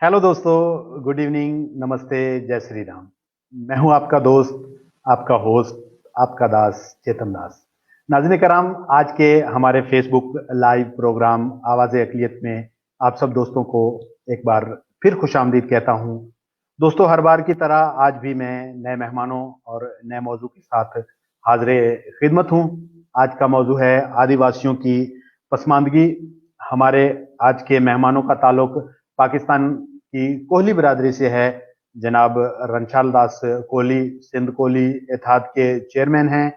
Hello दोस्तों, good evening, नमस्ते, जय श्री राम। मैं हूं आपका दोस्त, आपका होस्ट, आपका दास चेतन दास। नाज़रीन कराम, आज के हमारे फेसबुक लाइव प्रोग्राम आवाज़ अक़लियत में आप सब दोस्तों को एक बार फिर खुशामदीद कहता हूं। दोस्तों, हर बार की तरह आज भी मैं नए मेहमानों और नए मौजू के साथ हाज़िर खिदमत हूं। आज का मौजू है आदिवासियों की पसमानदगी। हमारे आज के मेहमानों का ताल्लुक पाकिस्तान की कोहली बिरादरी से है। जनाब रंछाल दास कोहली सिंध कोहली इत्तेहाद के चेयरमैन हैं।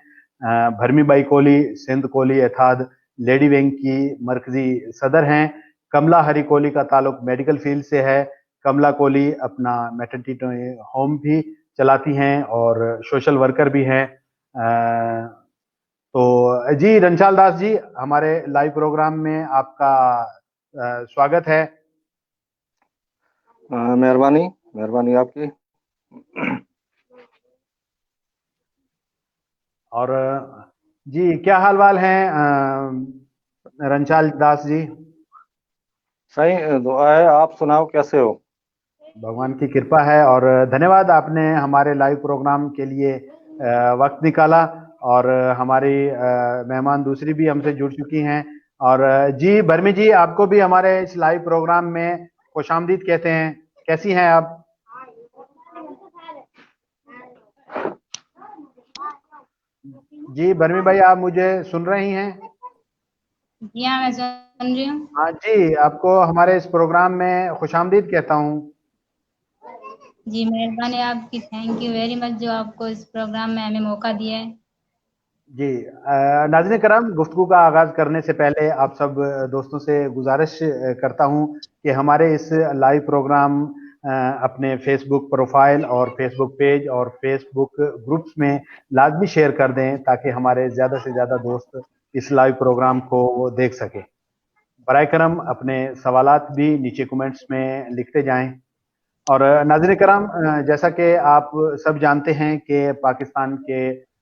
भरमी बाई कोहली सिंध कोहली इत्तेहाद लेडी विंग की मरकजी सदर हैं। कमला हरी कोहली का ताल्लुक मेडिकल फील्ड से है। कमला कोहली अपना मैटरनिटी होम भी चलाती हैं और सोशल वर्कर भी हैं। तो जी रंछाल दास जी, हमारे लाइव प्रोग्राम में आपका स्वागत है। मेहरबानी मेहरबानी आपकी। और जी, क्या हाल वाल है रंछाल दास जी? सही दुआ है, आप सुनाओ कैसे हो? भगवान की कृपा है और धन्यवाद, आपने हमारे लाइव प्रोग्राम के लिए वक्त निकाला। और हमारी मेहमान दूसरी भी हमसे जुड़ चुकी हैं। और जी भरमी जी, आपको भी हमारे इस लाइव प्रोग्राम में खुशामदीद कहते हैं। कैसी हैं आप? जी भरमी भाई, आप मुझे सुन रही हैं? जी हाँ, मैं सुन रही हूँ। हाँ जी, आपको हमारे इस प्रोग्राम में खुशामदीद कहता हूँ। जी मेहरबानी आपकी, थैंक यू वेरी मच जो आपको इस प्रोग्राम में हमें मौका दिया है। जी नाज़रीन करम, गुफ्तगू का आगाज़ करने से पहले आप सब दोस्तों से गुजारिश करता हूं कि हमारे इस लाइव प्रोग्राम अपने फेसबुक प्रोफाइल और फेसबुक पेज और फेसबुक ग्रुप्स में लाजमी शेयर कर दें ताकि हमारे ज़्यादा से ज़्यादा दोस्त इस लाइव प्रोग्राम को वो देख सकें। बराए करम अपने सवालात भी नीचे कमेंट्स में लिखते जाएं। और नाज़रीन करम, जैसा कि आप सब जानते हैं कि पाकिस्तान के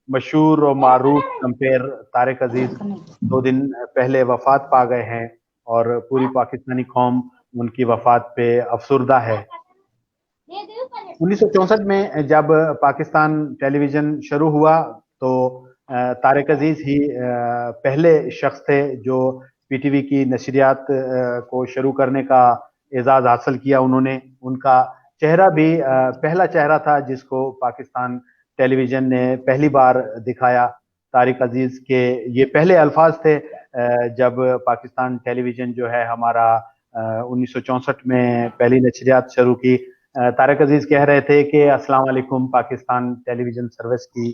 मशहूर और मारूफ कंपेयर तारिक अजीज 2 दिन पहले वफात पा गए हैं और पूरी पाकिस्तानी कौम उनकी वफात पे अफसुर्दा है। 1964 में जब पाकिस्तान टेलीविज़न शुरू हुआ तो तारिक अजीज ही पहले शख्स थे जो पीटीवी की नशरियात को शुरू करने का एजाज़ हासिल किया। उन्होंने उनका चेहरा भी पहला चेहरा था जिसको पाकिस्तान टेलीविज़न ने पहली बार दिखाया। तारिक अजीज के ये पहले अल्फाज थे जब पाकिस्तान टेलीविज़न जो है हमारा 1964 में पहली नशरियात शुरू की। तारिक अजीज कह रहे थे कि अस्सलाम वालेकुम, पाकिस्तान टेलीविज़न सर्विस की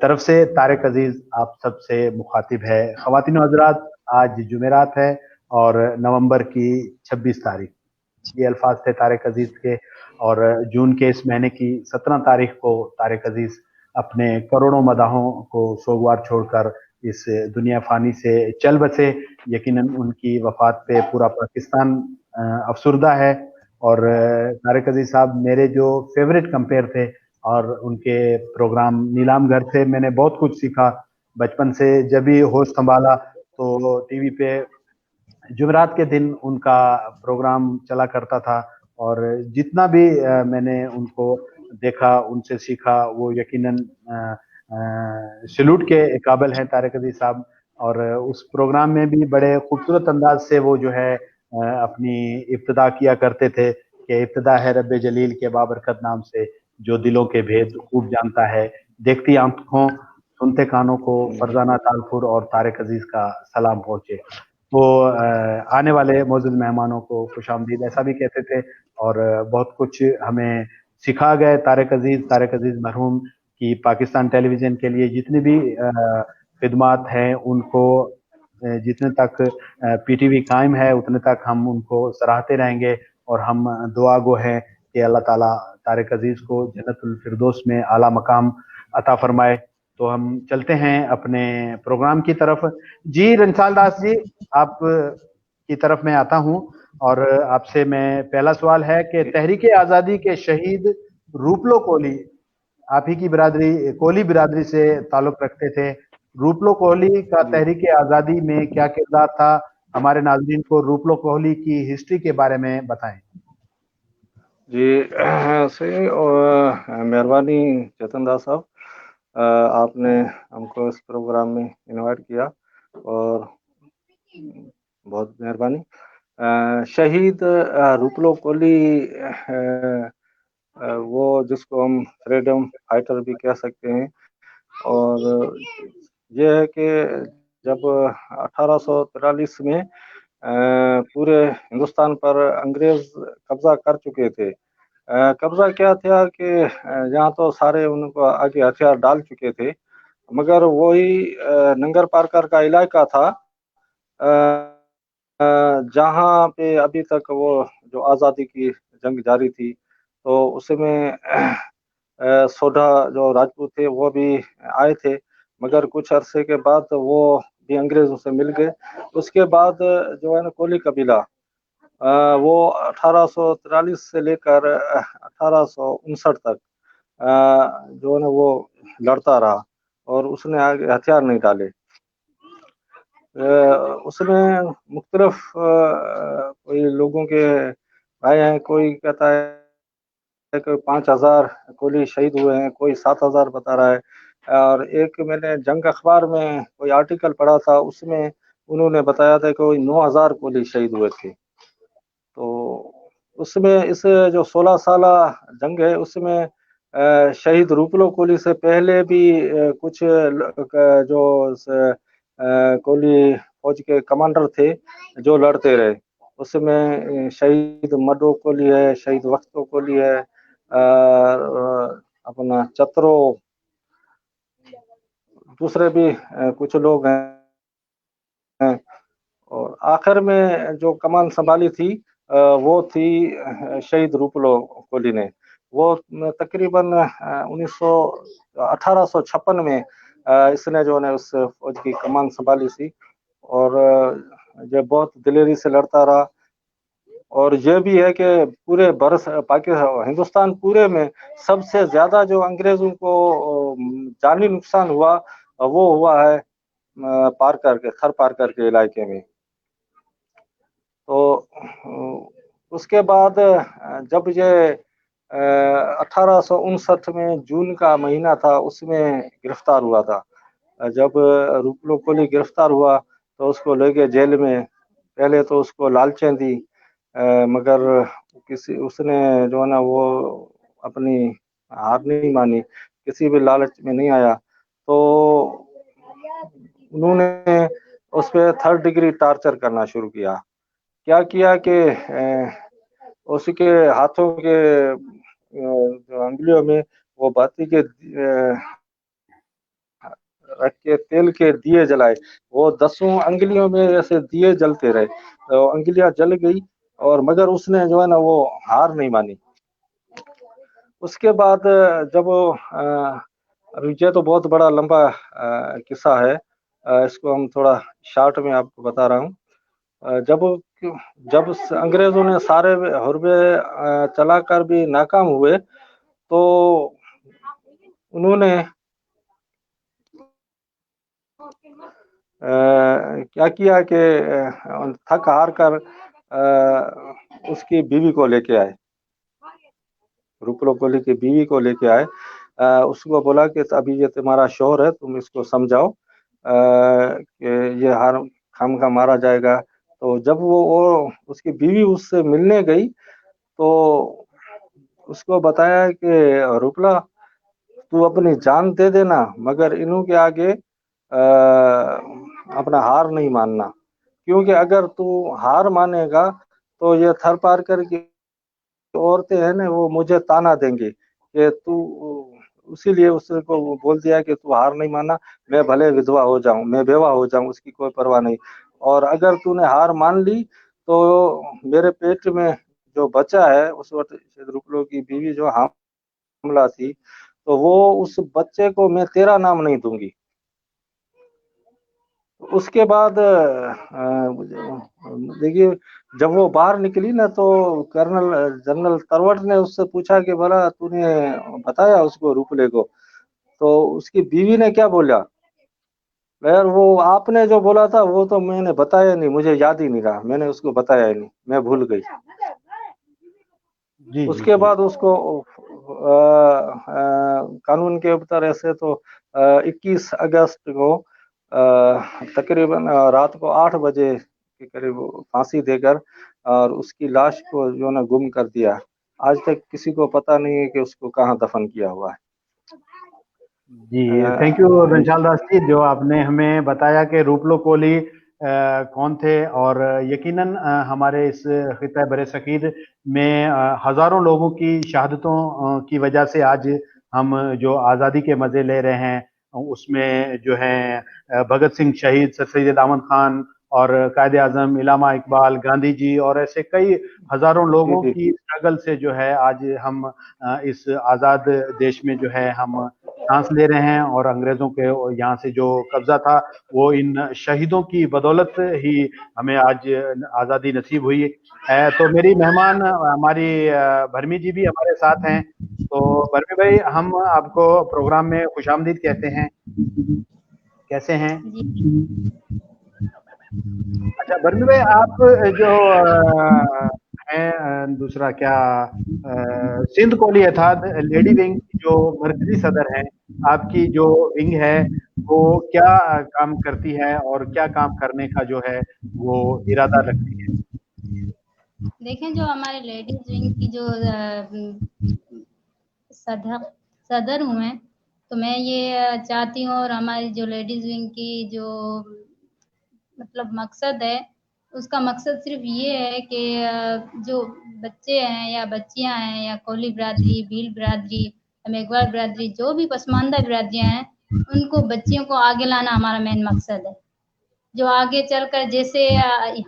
तरफ से तारिक अजीज आप सबसे मुखातिब है। ख़वातीन और हज़रात, आज जुमेरात है और नवंबर की 26 तारीख, ये अल्फाज थे तारिक अजीज के। और जून के इस महीने की 17 तारीख को तारिक अजीज अपने करोड़ों मदाहों को सोगवार छोड़कर इस दुनिया फानी से चल बसे। यकीनन उनकी वफात पे पूरा पाकिस्तान अफसुर्दा है। और तारिक अजीज साहब मेरे जो फेवरेट कंपेयर थे और उनके प्रोग्राम नीलाम घर से मैंने बहुत कुछ सीखा। बचपन से जब भी होश संभाला तो टीवी पे जुमेरात के दिन उनका प्रोग्राम चला करता था और जितना भी मैंने उनको देखा, उनसे सीखा, वो यकीनन सैल्यूट के काबिल हैं तारिक अजीज साहब। और उस प्रोग्राम में भी बड़े खूबसूरत अंदाज से वो जो है अपनी इब्तिदा किया करते थे कि इब्तिदा है रब्बे जलील के बाबरकत नाम से, जो दिलों के भेद खूब जानता है, देखती आंखों सुनते कानों को फरजाना तालपुर और तारिक अजीज का सलाम पहुंचे। वो आने वाले मौजूद मेहमानों को खुशामदीद ऐसा भी कहते थे और बहुत कुछ हमें सिखा गए। तारिक अजीज मरहूम की पाकिस्तान टेलीविज़न के लिए जितनी भी खिदमात हैं उनको जितने तक पीटीवी कायम है उतने तक हम उनको सराहते रहेंगे। और हम दुआ गो हैं कि अल्लाह ताला तारिक अजीज को जन्नतुल फिरदौस में आला मकाम अता फरमाए। तो हम चलते हैं अपने प्रोग्राम की तरफ। जी रंछाल दास जी, आप की तरफ मैं आता हूं और आपसे मैं पहला सवाल है कि तहरीक आज़ादी के शहीद रूपलो कोहली आप ही की बिरादरी कोहली बिरादरी से ताल्लुक रखते थे। रूपलो कोहली का तहरीक आज़ादी में क्या किरदार था? हमारे नाज़रीन को रूपलो कोहली की हिस्ट्री के बारे में बताएं। جی صحیح، اور مہربانی چیتن داس صاحب، آپ نے ہم کو اس پروگرام میں انوائٹ کیا، اور بہت مہربانی۔ شہید روپلو کولی، وہ جس کو ہم فریڈم فائٹر بھی کہہ سکتے ہیں، اور یہ ہے کہ جب 1843 میں پورے ہندوستان پر انگریز قبضہ کر چکے تھے، قبضہ کیا تھا کہ یہاں تو سارے ان کو آگے ہتھیار ڈال چکے تھے، مگر وہی ننگر پارکر کا علاقہ تھا جہاں پہ ابھی تک وہ جو آزادی کی جنگ جاری تھی، تو اس میں سوڈھا جو راجپوت تھے وہ بھی آئے تھے، مگر کچھ عرصے کے بعد وہ بھی انگریزوں سے مل گئے۔ اس کے بعد جو ہے نا کولی قبیلہ، وہ 1843 سے لے کر 1859 تک جو ہے نا وہ لڑتا رہا، اور اس نے آگے ہتھیار نہیں ڈالے۔ اس میں مختلف کوئی لوگوں کے آئے ہیں، کوئی کہتا ہے کہ 5000 کولی شہید ہوئے ہیں، کوئی 7000 بتا رہا ہے، اور ایک میں نے جنگ اخبار میں کوئی آرٹیکل پڑھا تھا، اس میں انہوں نے بتایا تھا کہ کوئی 9000 کولی شہید ہوئے تھے۔ تو اس میں اس جو 16 سالہ جنگ ہے، اس میں شہید روپلو کولی سے پہلے بھی کچھ جو کولی فوج کے کمانڈر تھے جو لڑتے رہے۔ اس میں شہید مڈو کولی ہے، شہید وقتو کولی ہے، اپنا چترو، دوسرے بھی کچھ لوگ ہیں، اور آخر میں جو کمان سنبھالی تھی وہ تھی شہید روپلو کولی نے۔ وہ تقریباً 1856 میں اس نے جو ہے اس فوج کی کمان سنبھالی تھی، اور یہ بہت دلیری سے لڑتا رہا۔ اور یہ بھی ہے کہ پورے پاکستان، ہندوستان پورے میں سب سے زیادہ جو انگریزوں کو جانی نقصان ہوا وہ ہوا ہے تھر پارکر کے علاقے میں۔ تو اس کے بعد جب یہ 1859 میں جون کا مہینہ تھا، اس میں گرفتار ہوا تھا۔ جب روپلو کولی گرفتار ہوا تو اس کو لے کے جیل میں، پہلے تو اس کو لالچیں دی، مگر اس نے جو ہے نا وہ اپنی ہار نہیں مانی، کسی بھی لالچ میں نہیں آیا، تو انہوں نے اس پہ 3rd ڈگری ٹارچر کرنا شروع کیا۔ کیا کہ اس کے ہاتھوں کے انگلیوں میں وہ باتی کے رکھ کے تیل کے دیے جلائے، وہ 10 انگلیوں میں ایسے دیے جلتے رہے، تو انگلیاں جل گئی، اور مگر اس نے جو ہے نا وہ ہار نہیں مانی۔ اس کے بعد جب ابھی یہ تو بہت بڑا لمبا قصہ ہے، اس کو ہم تھوڑا شارٹ میں آپ کو بتا رہا ہوں۔ جب انگریزوں نے سارے حربے چلا کر بھی ناکام ہوئے، تو انہوں نے کیا کہ تھک ہار کر اس کی بیوی کو لے کے آئے، روپلو کولی کی بیوی کو لے کے آئے، اس کو بولا کہ ابھی یہ تمہارا شوہر ہے، تم اس کو سمجھاؤ کہ یہ ہر خام کا مارا جائے گا۔ تو جب وہ اس کی بیوی اس سے ملنے گئی تو اس کو بتایا کہ روپلا، تو اپنی جان دے دینا، مگر انہوں کے آگے اپنا ہار نہیں ماننا، کیونکہ اگر تو ہار مانے گا تو یہ تھر پارکر کی عورتیں ہیں نا، وہ مجھے تانا دیں گے کہ تو، اسی لیے اس کو بول دیا کہ تو ہار نہیں مانا، میں بھلے ودوا ہو جاؤں، میں بیوہ ہو جاؤں، اس کی کوئی پرواہ نہیں، اور اگر تو نے ہار مان لی تو میرے پیٹ میں جو بچہ ہے، اس وقت روپلو کی بیوی جو حاملہ تھی، تو وہ اس بچے کو میں تیرا نام نہیں دوں گی۔ اس کے بعد دیکھیے، جب وہ باہر نکلی نا تو جنرل تروٹ نے اس سے پوچھا کہ بھلا تو نے بتایا اس کو روپلے کو؟ تو اس کی بیوی نے کیا بولا، یار وہ آپ نے جو بولا تھا وہ تو میں نے بتایا نہیں، مجھے یاد ہی نہیں رہا، میں نے اس کو بتایا ہی نہیں، میں بھول گئی۔ जी उसके जी बाद उसको कानून के तरह से तो 21 अगस्त को तकरीबन रात को 8 बजे के करीब फांसी देकर और उसकी लाश को जो ना गुम कर दिया। आज तक किसी को पता नहीं है कि उसको कहाँ दफन किया हुआ है। जी, थैंक यू रंचाल दास जी, जो आपने हमें बताया कि रूपलो कोहली कौन थे, और यकीनन हमारे इस खिता बर सग़ीर में हज़ारों लोगों की शहादतों की वजह से आज हम जो आज़ादी के मज़े ले रहे हैं, उसमें जो है भगत सिंह शहीद, सर सैयद अहमद खान और कायदे आज़म इलामा इकबाल, गांधी जी और ऐसे कई हज़ारों लोगों जी की स्ट्रगल से जो है आज हम इस आज़ाद देश में जो है हम सांस ले रहे हैं, और अंग्रेजों के यहाँ से जो कब्जा था वो इन शहीदों की बदौलत ही हमें आज आज़ादी नसीब हुई है। तो मेरी मेहमान हमारी भरमी जी भी हमारे साथ हैं। तो भरमी भाई, हम आपको प्रोग्राम में खुशामदीद कहते हैं, कैसे हैं? जी अच्छा भरमी भाई, आप जो हैं दूसरा क्या सिंध कोहली अर्थात लेडी विंग की जो मरकजी सदर हैं, आपकी जो विंग है वो क्या काम करती है और क्या काम करने का जो है वो इरादा रखती है? देखें, जो हमारे लेडीज विंग की जो सदर सदर हूँ मैं, तो मैं ये चाहती हूँ, और हमारी जो लेडीज विंग की जो मतलब मकसद है, उसका मकसद सिर्फ ये है कि जो बच्चे हैं या बच्चियां हैं या कोहली बिरादरी, भील बिरादरी, मेघवाल बिरादरी, जो भी पसमानदा बिरादरियां हैं, उनको बच्चियों को आगे लाना हमारा मेन मकसद है। जो आगे चलकर जैसे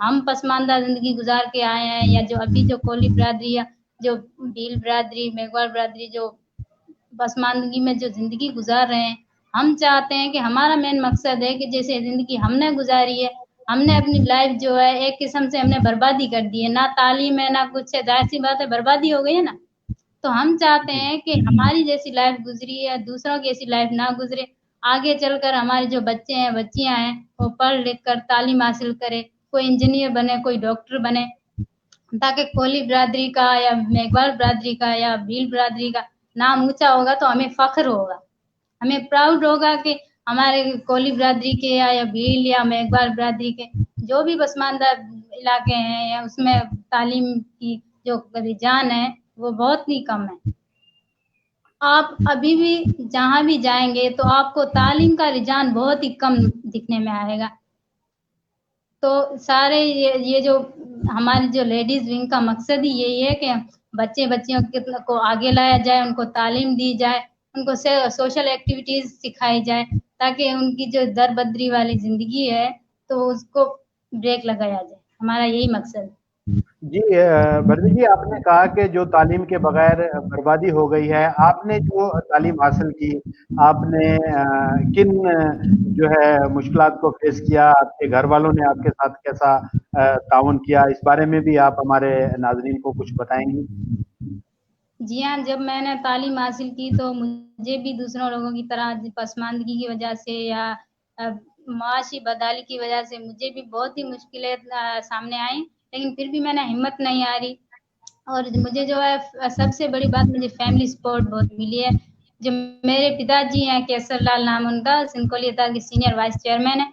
हम पसमानदा जिंदगी गुजार के आए हैं, या जो अभी जो कोहली बिरादरी या जो भील बिरादरी, मेघवाल बिरादरी जो पसमानदगी में जो जिंदगी गुजार रहे हैं, हम चाहते हैं कि हमारा मेन मकसद है कि जैसे जिंदगी हमने गुजारी है, हमने अपनी लाइफ जो है एक किस्म से हमने बर्बादी कर दी है, ना तालीम है ना कुछ है, जाहिर सी बात है बर्बादी हो गई है ना। तो हम चाहते जी हैं कि हमारी जैसी लाइफ गुजरी है, दूसरों की ऐसी लाइफ ना गुजरे। आगे चलकर हमारे जो बच्चे हैं बच्चियां हैं, वो पढ़ लिख कर तालीम हासिल करे, कोई इंजीनियर बने, कोई डॉक्टर बने, ताकि कोहली बिरादरी का या मेघवाल बिरादरी का या भील बिरादरी का नाम ऊंचा होगा तो हमें फख्र होगा, हमें प्राउड होगा कि हमारे कोहली बिरादरी के या भील या मेघवाल बिरादरी के जो भी पसमानदा इलाके हैं या उसमें तालीम की जो रुझान है वो बहुत ही कम है। आप अभी भी जहाँ भी जाएंगे तो आपको तालीम का रुझान बहुत ही कम दिखने में आएगा। तो सारे ये जो हमारी जो लेडीज विंग का मकसद ही यही है कि बच्चे बच्चियों को आगे लाया जाए, उनको तालीम दी जाए, उनको सोशल एक्टिविटीज सिखाई जाए, ताकि उनकी जो दर बदरी वाली जिंदगी है तो उसको ब्रेक लगाया जाए। हमारा यही मकसद है। जी भरमी जी, आपने कहा कि जो तालीम के बगैर बर्बादी हो गई है, आपने जो तालीम हासिल की, आपने किन जो है मुश्किलात को फेस किया, आपके घर वालों ने आपके साथ कैसा ताउन किया, इस बारे में भी आप हमारे नाजरीन को कुछ बताएंगी? जी हाँ, जब मैंने तालीम हासिल की तो मुझे भी दूसरों लोगों की तरह पसमानदगी की वजह से या माशी बदहाली की वजह से मुझे भी बहुत ही मुश्किलें सामने आई, लेकिन फिर भी मैंने हिम्मत नहीं हारी। और मुझे जो है सबसे बड़ी बात, मुझे फैमिली सपोर्ट बहुत मिली है। जो मेरे पिताजी हैं, केसर लाल नाम उनका, सिंध कोहली अता के सीनियर वाइस चेयरमैन है,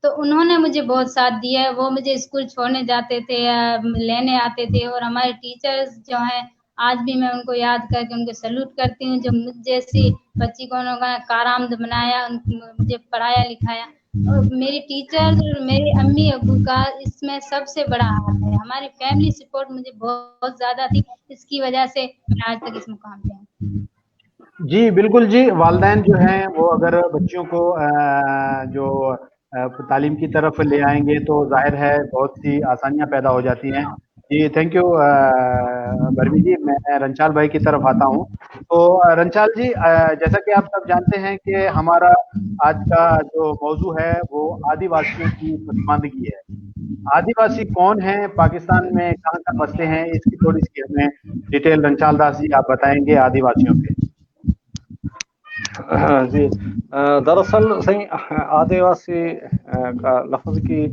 तो उन्होंने मुझे बहुत साथ दिया है। वो मुझे स्कूल छोड़ने जाते थे या लेने आते थे, और हमारे टीचर्स जो हैं आज भी मैं उनको याद करके उनको सैल्यूट करती हूँ, जो मुझ जैसी बच्ची को उन्होंने कारआमद बनाया, मुझे पढ़ाया लिखाया। और मेरी टीचर्स और मेरे अम्मी अब्बू का इसमें सबसे बड़ा हाथ है। हमारी फैमिली सपोर्ट मुझे बहुत ज़्यादा थी, इसकी वजह से मैं आज तक इस मुकाम पे हूँ। जी बिल्कुल जी, वालिदैन जो हैं वो अगर बच्चियों को जो तालीम की तरफ ले आएंगे तो जाहिर है बहुत सी आसानियां पैदा हो जाती हैं। जी थैंक यू भरमी जी, मैं रंचाल भाई की तरफ आता हूँ। तो रंचाल जी, जैसा कि आप सब जानते हैं कि हमारा आज का जो मौजू है वो आदिवासियों की पसमानदगी है। आदिवासी कौन है, पाकिस्तान में कहाँ कहाँ बसते हैं, इसकी थोड़ी सी हमें डिटेल रंचाल दास जी आप बताएंगे आदिवासियों पे। जी, दरअसल सही आदिवासी का लफ्ज़ की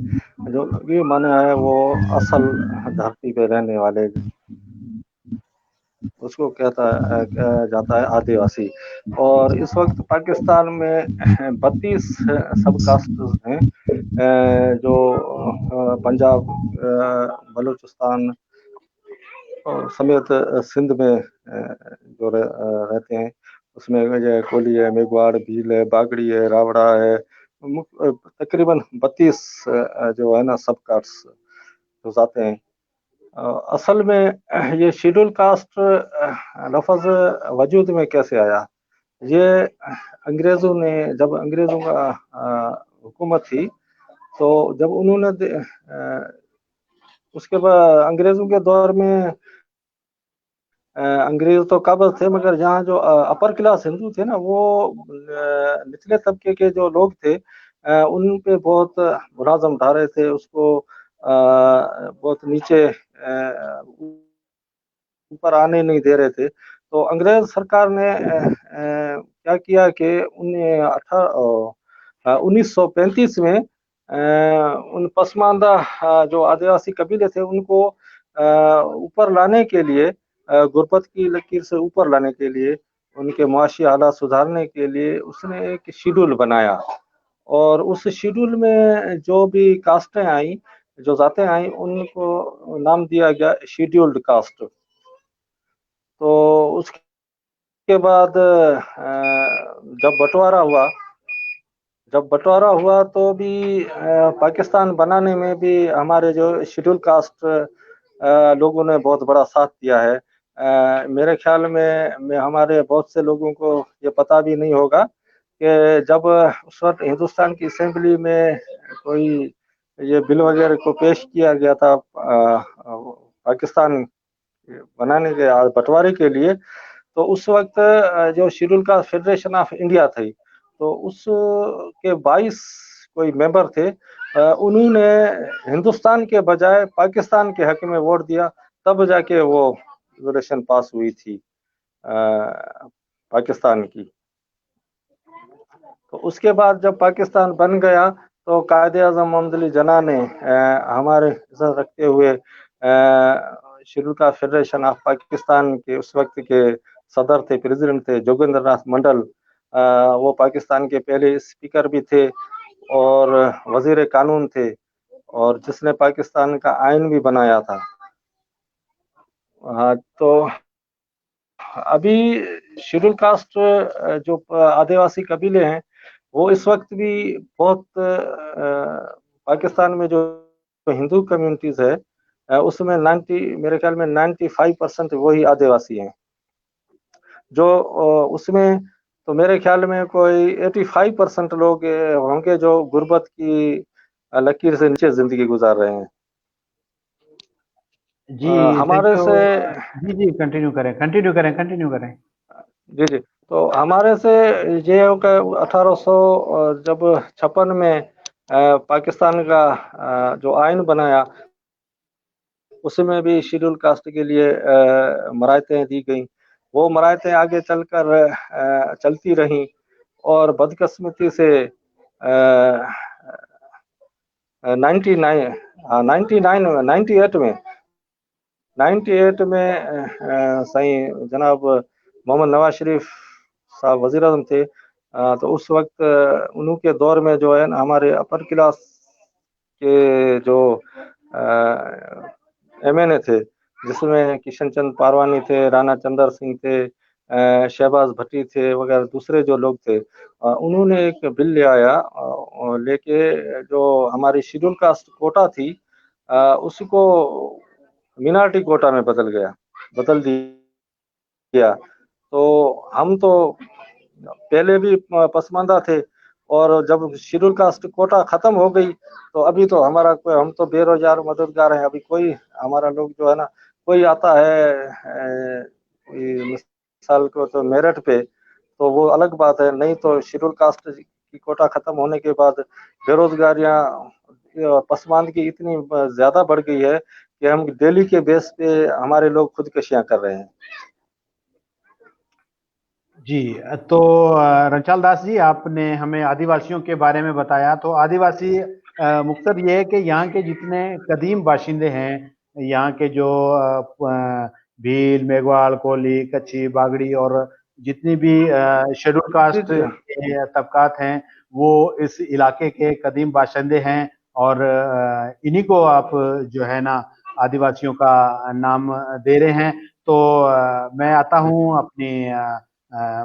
जो भी माने है वो असल धरती पे रहने वाले اس کو کہا جاتا ہے آدیواسی. اور اس وقت پاکستان میں 32 سب کاسٹ ہیں جو پنجاب، بلوچستان اور سمیت سندھ میں جو رہتے ہیں. اس میں جو کولی ہے، میگواڑ، بھیل ہے، باگڑی ہے، راوڑا ہے، تقریباً 32 جو ہے نا سب کاسٹ جو آتے ہیں. اصل میں یہ شیڈول کاسٹ لفظ وجود میں کیسے آیا؟ یہ انگریزوں نے، جب انگریزوں کا حکومت تھی تو جب انہوں نے اس کے بعد انگریزوں کے دور میں انگریز تو قابض تھے، مگر یہاں جو اپر کلاس ہندو تھے نا، وہ نچلے طبقے کے جو لوگ تھے ان پہ بہت ملازم ڈھا رہے تھے، اس کو بہت نیچے اوپر آنے نہیں دے رہے تھے. تو انگریز سرکار نے کیا کیا کہ 1935 میں ان پسماندہ جو آدیواسی قبیلے تھے ان کو اوپر لانے کے لیے، غربت کی لکیر سے اوپر لانے کے لیے، ان کے معاشی حالات سدھارنے کے لیے اس نے ایک شیڈول بنایا. اور اس شیڈول میں جو بھی کاسٹیں آئیں، جو ذاتیں آئیں، ان کو نام دیا گیا شیڈیولڈ کاسٹ. تو اس کے بعد جب بٹوارا ہوا تو بھی پاکستان بنانے میں بھی ہمارے جو شیڈول کاسٹ لوگوں نے بہت بڑا ساتھ دیا ہے. میرے خیال میں ہمارے بہت سے لوگوں کو یہ پتہ بھی نہیں ہوگا کہ جب اس وقت ہندوستان کی اسمبلی میں کوئی یہ بل وغیرہ کو پیش کیا گیا تھا پاکستان بنانے کے بٹوارے کے لیے، تو اس وقت جو schedule cost federation of India تھی، تو اس کے 22 کوئی ممبر تھے، انہوں نے ہندوستان کے بجائے پاکستان کے حق میں ووٹ دیا، تب جا کے وہ ریزولوشن پاس ہوئی تھی پاکستان کی. تو اس کے بعد جب پاکستان بن گیا تو قائد اعظم محمد علی جناح نے ہمارے عزت رکھتے ہوئے schedule cost federation of Pakistan کے اس وقت کے صدر تھے، پریزیڈنٹ تھے جوگندر ناتھ منڈل. وہ پاکستان کے پہلے اسپیکر بھی تھے اور وزیر قانون تھے، اور جس نے پاکستان کا آئین بھی بنایا تھا. تو ابھی شیڈول کاسٹ جو آدیواسی قبیلے ہیں وہ اس وقت بھی بہت پاکستان میں جو ہندو کمیونٹیز ہے اس میں میرے خیال میں 95% وہی آدیواسی ہیں. جو اس میں تو میرے خیال میں کوئی 85% لوگ ہوں گے جو غربت کی لکیر سے نیچے زندگی گزار رہے ہیں. جی ہمارے سے جی کنٹینیو کریں. جی تو ہمارے سے یہ ہو کہ 1856 میں پاکستان کا جو آئین بنایا اس میں بھی شیڈول کاسٹ کے لیے مرائتیں دی گئیں. وہ مرائتیں آگے چل کر چلتی رہیں، اور بدقسمتی سے 98 میں سائیں جناب محمد نواز شریف صاحب وزیر اعظم تھے، تو اس وقت انہوں کے دور میں جو ہے ہمارے اپر کلاس کے جو ایم این اے تھے، جس میں کشن چند پاروانی تھے، رانا چندر سنگھ تھے، شہباز بھٹی تھے وغیرہ دوسرے جو لوگ تھے، انہوں نے ایک بل لے آیا لے کے جو ہماری شیڈول کاسٹ کوٹا تھی اس کو مینارٹی کوٹا میں بدل دیا. تو ہم تو پہلے بھی پسماندہ تھے، اور جب شیڈول کاسٹ کوٹا ختم ہو گئی تو ابھی تو ہم تو بے روزگار مددگار ہیں. ابھی کوئی ہمارا لوگ جو ہے نا، کوئی آتا ہے مثال کو تو میرٹھ پہ، تو وہ الگ بات ہے، نہیں تو شیڈول کاسٹ کی کوٹا ختم ہونے کے بعد بے روزگاریاں پسماندگی اتنی زیادہ بڑھ گئی ہے کہ ہم ڈیلی کے بیس پہ ہمارے لوگ خودکشیاں کر رہے ہیں. جی تو رنچال داس جی، آپ نے ہمیں آدیواسیوں کے بارے میں بتایا. تو آدیواسی مقصد یہ ہے کہ یہاں کے جتنے قدیم باشندے ہیں، یہاں کے جو भील, मेघवाल, कोली, कच्छी, बागड़ी और जितनी भी शेड्यूल जी कास्ट जी के तबकात हैं वो इस इलाके के कदीम बाशिंदे हैं और इन्हीं को आप जो है ना आदिवासियों का नाम दे रहे हैं। तो मैं आता हूँ अपनी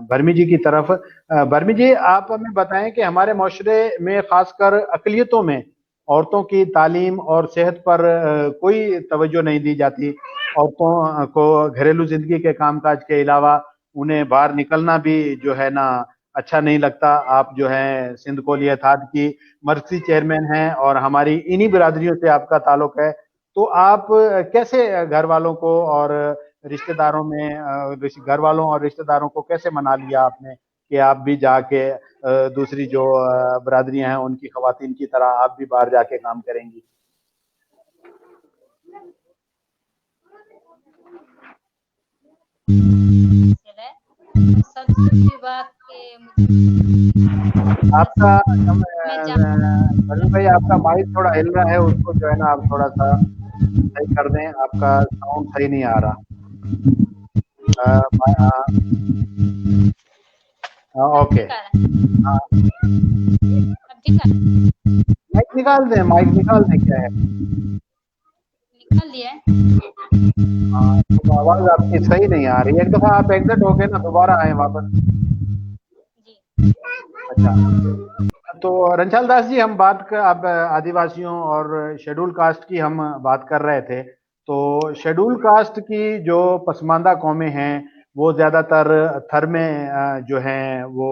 भरमी जी की तरफ। भरमी जी, आप हमें बताएं कि हमारे माशरे में खासकर अकलियतों में औरतों की तालीम और सेहत पर कोई तवज्जो नहीं दी जाती। औरतों को घरेलू जिंदगी के कामकाज के अलावा उन्हें बाहर निकलना भी जो है ना अच्छा नहीं लगता। आप जो है सिंध कोली इत्तेहाद की मरकजी चेयरमैन हैं और हमारी इन्हीं बिरादरियों से आपका ताल्लुक है। तो आप कैसे घर वालों को और रिश्तेदारों में घर वालों और रिश्तेदारों को कैसे मना लिया आपने कि आप भी जाके दूसरी जो बिरादरियां हैं उनकी खवातीन की तरह आप भी बाहर जाके काम करेंगी? सबसे बड़ी बात कि आपका मैं भरमी भाई, आपका माइक थोड़ा हिल रहा है, उसको जो है ना आप थोड़ा सा सही कर दें, आपका साउंड सही नहीं आ रहा। ओके। हाँ, माइक निकाल दें क्या है? निकाल दिया है। हाँ, तो आवाज आपकी सही नहीं आ रही। एक दफा आप एग्जिट हो गए ना, दोबारा आए वापस। जी अच्छा, तो रंछाल दास जी, हम अब आदिवासियों और शेड्यूल कास्ट की हम बात कर रहे थे। तो शेड्यूल कास्ट की जो पसमानदा कौमें हैं वो ज्यादातर थर में जो हैं वो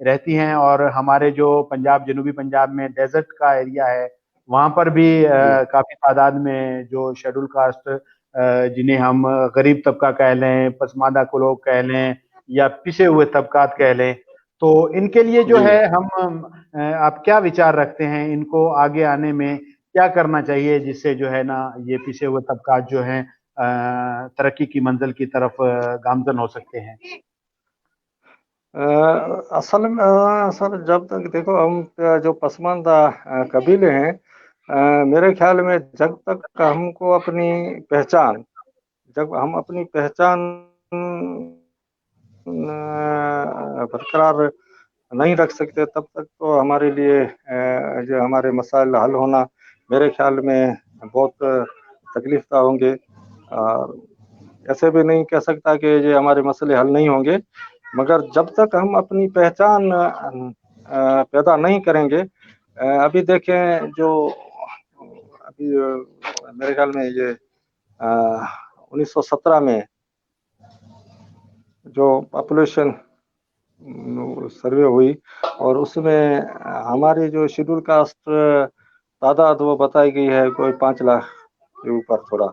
रहती हैं और हमारे जो पंजाब, जनूबी पंजाब में डेजर्ट का एरिया है वहाँ पर भी जी काफी तादाद में जो शेड्यूल कास्ट जिन्हें हम गरीब तबका कह लें, पसमानदा को लोग कह लें या पिछे हुए तबकात कह लें, तो इनके लिए जो जी है हम आप क्या विचार रखते हैं? इनको आगे आने में क्या करना चाहिए जिससे जो है ना ये पिछे हुए तबकात जो हैं तरक्की की मंजिल की तरफ गामजन हो सकते हैं? असल में सर, जब तक देखो हम जो पसमानदा कबीले हैं, मेरे ख्याल में जब तक हमको अपनी पहचान जब हम अपनी पहचान बरकरार नहीं रख सकते, तब तक तो हमारे लिए जो हमारे मसाइल हल होना मेरे ख्याल में बहुत तकलीफ का होंगे। और ऐसे भी नहीं कह सकता कि ये हमारे मसले हल नहीं होंगे, मगर जब तक हम अपनी पहचान पैदा नहीं करेंगे। अभी देखें जो अभी मेरे ख्याल में ये 1917 में जो पॉपुलेशन सर्वे हुई और उसमें हमारी जो शेड्यूल कास्ट तादाद वो बताई गई है कोई 5 लाख के ऊपर थोड़ा,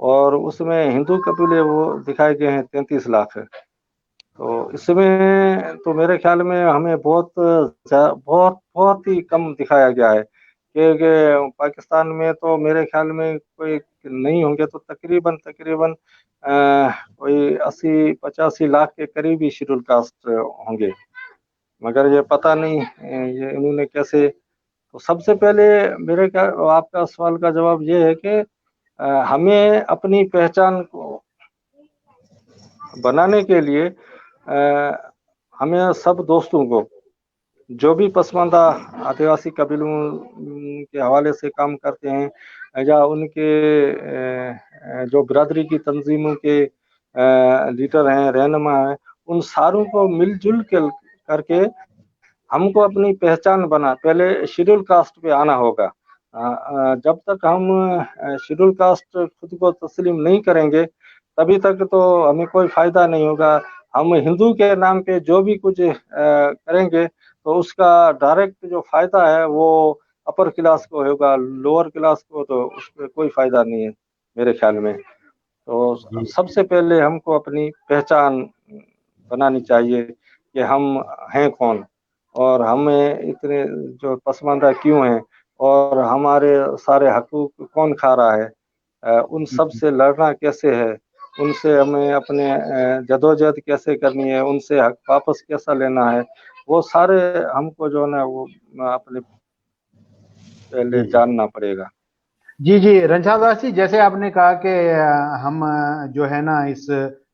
और उसमें हिंदू कबीले वो दिखाए गए हैं 33 लाख। तो इसमें तो मेरे ख्याल में हमें बहुत बहुत ही कम दिखाया गया है, क्योंकि पाकिस्तान में तो मेरे ख्याल में कोई नहीं होंगे तो तकरीबन तकरीबन कोई 80-85 लाख के करीब ही शेड्यूल कास्ट होंगे। मगर ये पता नहीं ये इन्होंने कैसे। तो सबसे पहले मेरे क्या आपका सवाल का जवाब ये है कि हमें अपनी पहचान को बनाने के लिए हमें सब दोस्तों को, जो भी पसमानदा आदिवासी कबीलों के हवाले से काम करते हैं या उनके जो बिरादरी की तंजीमों के लीडर हैं, रहनुमा हैं, उन सारों को मिलजुल के करके हमको अपनी पहचान बना पहले शेड्यूल कास्ट पे आना होगा। जब तक हम शेड्यूल कास्ट खुद को तस्लीम नहीं करेंगे, तभी तक तो हमें कोई फायदा नहीं होगा। हम हिंदू के नाम पे जो भी कुछ करेंगे तो उसका डायरेक्ट जो फायदा है वो अपर क्लास को होगा, लोअर क्लास को तो उसमें कोई फायदा नहीं है मेरे ख्याल में। तो जी सबसे पहले हमको अपनी पहचान बनानी चाहिए कि हम हैं कौन और हमें इतने जो पसमानदा क्यों हैं और हमारे सारे हकूक कौन खा रहा है, उन सब से लड़ना कैसे है, उनसे हमें अपने जदोजहद कैसे करनी है, उनसे हक वापस कैसा लेना है, वो सारे हमको जो है ना वो अपने पहले जी जी। जानना पड़ेगा। जी जी रंछाड़ दास जी, जैसे आपने कहा कि हम जो है ना इस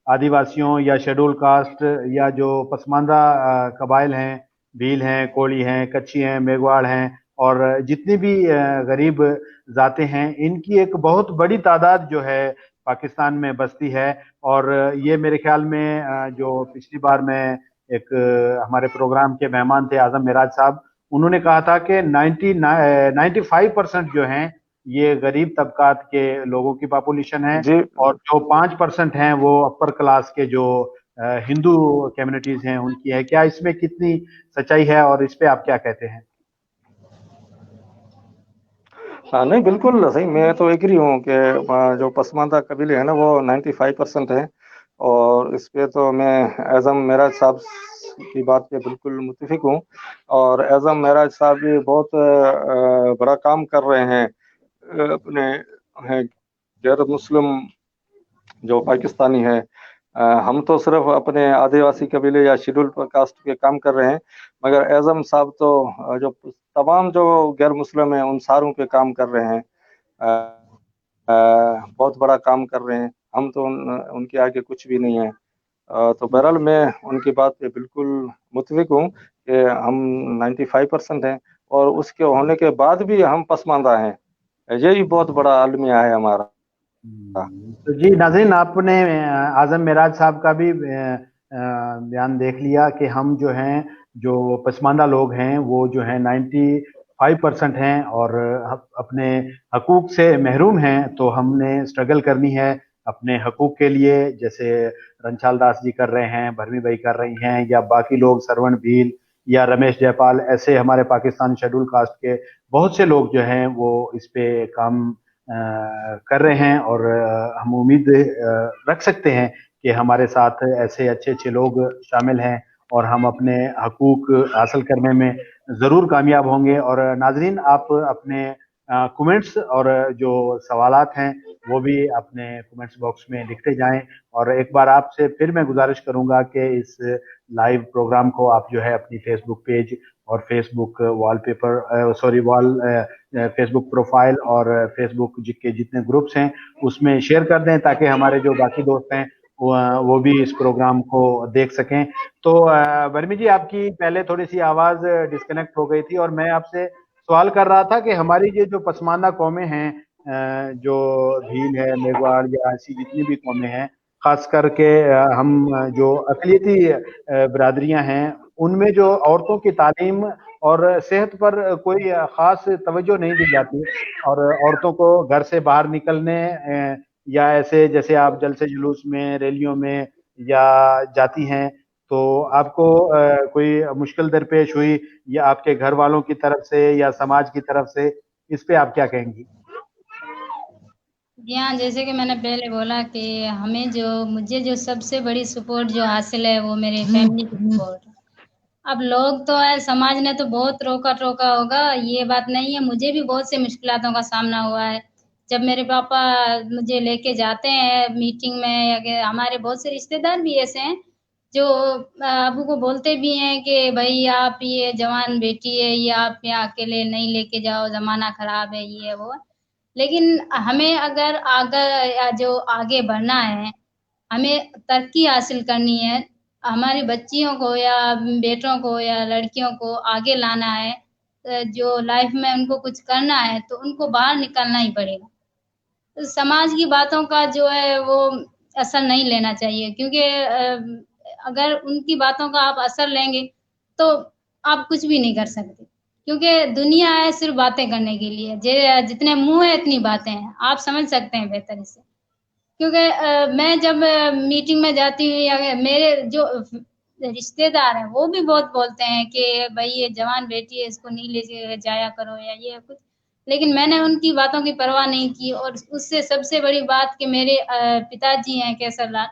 आदिवासियों या शेड्यूल कास्ट या जो पसमानदा कबाइल हैं, भील हैं, कोली हैं, कच्छी हैं, मेघवाड़ हैं, और जितनी भी गरीब जातें हैं, इनकी एक बहुत बड़ी तादाद जो है पाकिस्तान में बसती है। और ये मेरे ख्याल में जो पिछली बार मैं एक हमारे प्रोग्राम के मेहमान थे आजम मिराज साहब, उन्होंने कहा था कि 95% जो हैं ये गरीब तबकात के लोगों की पॉपुलेशन है, जी और जो 5% हैं वो अपर क्लास के जो हिंदू कम्युनिटीज हैं उनकी है। क्या इसमें कितनी सच्चाई है और इस पे आप क्या कहते हैं? हाँ, नहीं बिल्कुल सही, मैं तो एग्री हूँ कि जो पसमानदा कबीले हैं ना वो 95% है, और इस पे तो मैं एज़म मेराज साहब की बात पे बिल्कुल मुत्तफिक हूँ। और एज़म मेराज साहब भी बहुत बड़ा काम कर रहे हैं अपने गैर मुस्लिम जो पाकिस्तानी है। हम तो सिर्फ अपने आदिवासी कबीले या शेड्यूल कास्ट के काम कर रहे हैं, मगर एज़म साहब तो जो तमाम जो गैर मुस्लिम हैं उन सारों पे काम कर रहे हैं। बहुत बड़ा काम कर रहे हैं। हम तो उनके आगे कुछ भी नहीं है। तो बहरहाल मैं उनकी बात पे बिल्कुल मुत्तफिक हूँ कि हम 95% हैं, और उसके होने के बाद भी हम पसमानदा हैं। यही बहुत बड़ा अलमिया है हमारा। तो जी नाज़रीन, आपने आज़म मिराज साहब का भी बयान देख लिया कि हम जो हैं, जो पसमानदा लोग हैं वो जो हैं 95% हैं और अपने हकूक से महरूम हैं। तो हमने स्ट्रगल करनी है अपने हकूक के लिए, जैसे रंछाल दास जी कर रहे हैं, भरमी भाई कर रही हैं, या बाकी लोग सरवण भील या रमेश जयपाल, ऐसे हमारे पाकिस्तान शेड्यूल कास्ट के बहुत से लोग जो हैं वो इस पे काम कर रहे हैं। और हम उम्मीद रख सकते हैं कि हमारे साथ ऐसे अच्छे अच्छे लोग शामिल हैं और हम अपने हकूक हासिल करने में ज़रूर कामयाब होंगे। और नाजरीन, आप अपने कमेंट्स और जो सवालात हैं वो भी अपने कमेंट्स बॉक्स में लिखते जाएं। और एक बार आपसे फिर मैं गुजारिश करूंगा कि इस लाइव प्रोग्राम को आप जो है अपनी फेसबुक पेज और Facebook wallpaper wall Facebook profile और फेसबुक के जितने ग्रुप्स हैं उसमें शेयर कर दें, ताकि हमारे जो बाकी दोस्त हैं वो भी इस प्रोग्राम को देख सकें। तो बर्मी जी, आपकी पहले थोड़ी सी आवाज़ डिस्कनेक्ट हो गई थी और मैं आपसे सवाल कर रहा था कि हमारी ये जो पसमानदा कौमें हैं, जो भील है, मेघवाड़ या ऐसी जितनी भी कौमें हैं, खास करके हम जो अकलियती बिरादरियां हैं, उनमें जो औरतों की तालीम और सेहत पर कोई खास तवज्जो नहीं दी जाती। और औरतों को घर से बाहर निकलने या ऐसे जैसे आप जलसे जुलूस में, रैलियों में या जाती हैं, तो आपको कोई मुश्किल दरपेश हुई, या आपके घर वालों की तरफ से या समाज की तरफ से? इस पे आप क्या कहेंगी? जी हाँ, जैसे कि मैंने पहले बोला कि मुझे जो सबसे बड़ी सपोर्ट जो हासिल है वो मेरे फैमिली की सपोर्ट है। अब लोग तो है, समाज ने तो बहुत रोका टोका होगा, ये बात नहीं है। मुझे भी बहुत से मुश्किलातों का सामना हुआ है। जब मेरे पापा मुझे लेके जाते हैं मीटिंग में, या कि हमारे बहुत से रिश्तेदार भी ऐसे हैं जो अबू को बोलते भी हैं कि भाई आप ये जवान बेटी है, ये आप यहाँ अकेले नहीं लेके जाओ, जमाना खराब है, ये है वो है। लेकिन हमें अगर आगे बढ़ना है, हमें तरक्की हासिल करनी है, हमारी बच्चियों को या बेटों को या लड़कियों को आगे लाना है, जो लाइफ में उनको कुछ करना है, तो उनको बाहर निकलना ही पड़ेगा। तो समाज की बातों का जो है वो असर नहीं लेना चाहिए, क्योंकि अगर उनकी बातों का आप असर लेंगे तो आप कुछ भी नहीं कर सकते, क्योंकि दुनिया है सिर्फ बातें करने के लिए। जितने मुंह है इतनी बातें हैं, आप समझ सकते हैं बेहतर इससे। क्योंकि मैं जब मीटिंग में जाती हूँ, या मेरे जो रिश्तेदार हैं वो भी बहुत बोलते हैं कि भाई ये जवान बेटी है, इसको नहीं ले जाया करो या ये कुछ। लेकिन मैंने उनकी बातों की परवाह नहीं की। और उससे सबसे बड़ी बात कि मेरे पिताजी हैं केसर लाल,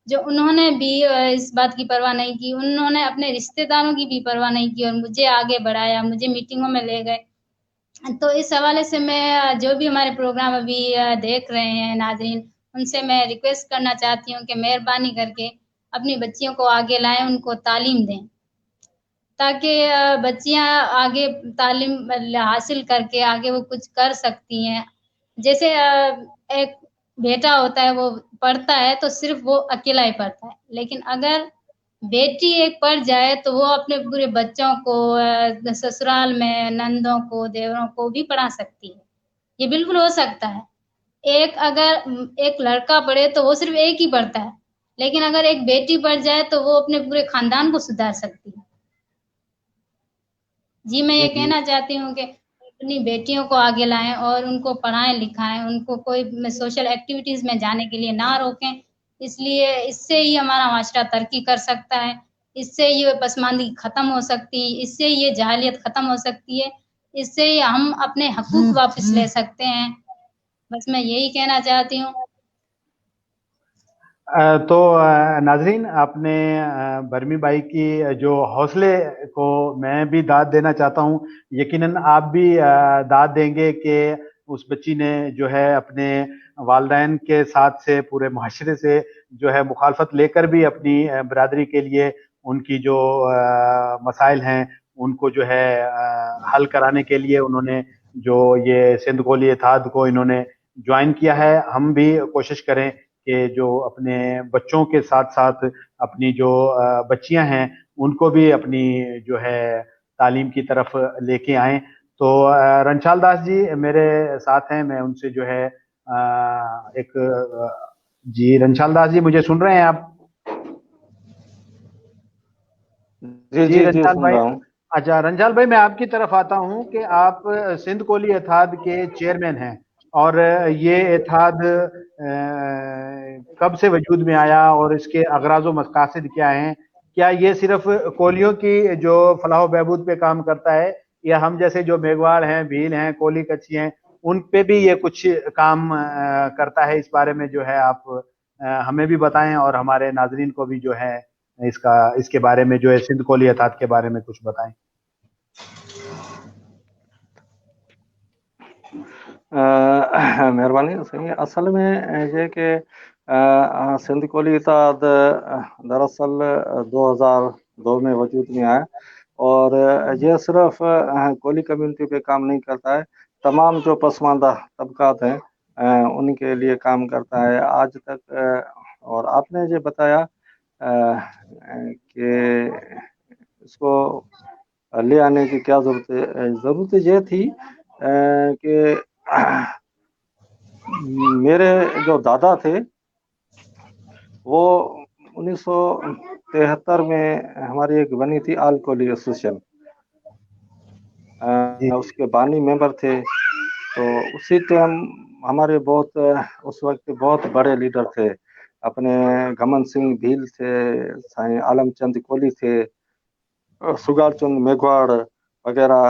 जो उन्होंने भी इस बात की परवाह नहीं की, उन्होंने अपने रिश्तेदारों की भी परवाह नहीं की और मुझे आगे बढ़ाया, मुझे मीटिंगों में ले गए। तो इस हवाले से मैं जो भी हमारे प्रोग्राम अभी देख रहे हैं नाजरीन, उनसे मैं रिक्वेस्ट करना चाहती हूँ कि मेहरबानी करके अपनी बच्चियों को आगे लाएं, उनको तालीम दें, ताकि बच्चियां आगे तालीम हासिल करके आगे वो कुछ कर सकती हैं। जैसे एक बेटा होता है वो पढ़ता है तो सिर्फ वो अकेला ही पढ़ता है, लेकिन अगर बेटी एक पढ़ जाए तो वो अपने पूरे बच्चों को ससुराल में नंदों को देवरों को भी पढ़ा सकती है। ये बिल्कुल हो सकता है। एक लड़का पढ़े तो वो सिर्फ एक ही पढ़ता है, लेकिन अगर एक बेटी पढ़ जाए तो वो अपने पूरे खानदान को सुधार सकती है। जी मैं ये जी कहना चाहती हूँ कि अपनी बेटियों को आगे लाएं और उनको पढ़ाएं लिखाएं, उनको कोई सोशल एक्टिविटीज में जाने के लिए ना रोकें। इसलिए इससे ही हमारा माशरा तरक्की कर सकता है, इससे ये पसमानदगी खत्म हो सकती है, इससे ये जहालियत खत्म हो सकती है, इससे ही हम अपने हकूक वापस ले सकते हैं। बस मैं यही कहना चाहती हूँ। तो नाजरीन, आपने बर्मी बाई की जो हौसले को मैं भी दाद देना चाहता हूँ। यकीनन आप भी दाद देंगे कि उस बच्ची ने जो है अपने वालिदैन के साथ से पूरे मुआशरे से जो है मुखालफत लेकर भी अपनी बरादरी के लिए उनकी जो मसाइल हैं उनको जो है हल कराने के लिए उन्होंने जो ये सिंध कोली इत्तेहाद को इन्होंने ज्वाइन किया है। हम भी कोशिश करें कि जो अपने बच्चों के साथ साथ अपनी जो बच्चियां हैं उनको भी अपनी जो है तालीम की तरफ लेके आएं। तो रंछाल दास जी मेरे साथ हैं, मैं उनसे जो है जी रंछाल दास जी, मुझे सुन रहे हैं आप? जी जी जी जी रंछाल सुन भाई। रहा हूँ। अच्छा रंछाल भाई, मैं आपकी तरफ आता हूं कि आप सिंध कोली इत्तेहाद के चेयरमैन हैं, और ये इत्तेहाद कब से वजूद में आया और इसके अगराज व मकासद क्या हैं? क्या ये सिर्फ कोलियों की जो फलाह बहबूद पे काम करता है, या हम जैसे जो मेघवाड़ हैं, भील हैं, कोली कच्छी हैं, उन पे भी ये कुछ काम करता है? इस बारे में जो है आप हमें भी बताएं और हमारे नाजरीन को भी जो है इसके बारे में जो है सिंध कोली इत्तेहाद के बारे में कुछ बताएं। मेहरबानी। सही है। असल में ये कि सिंध कोली इत्तेहाद दरअसल 2002 में वजूद में आया, और ये सिर्फ कोली कम्युनिटी पे काम नहीं करता है, तमाम जो पसमानदा तबकात हैं उनके लिए काम करता है आज तक। और आपने ये बताया कि इसको ले आने की क्या ज़रूरत है। ज़रूरत ये थी कि मेरे जो दादा थे वो 1973 में हमारी एक बनी थी आल कोली एसोसिएशन, उसके बानी मेंबर थे। तो उसी टाइम हमारे उस वक्त बहुत बड़े लीडर थे, अपने घमन सिंह भील थे, साईं आलमचंद कोली थे, सुगाल चंद मेघवाड़ वगैरह,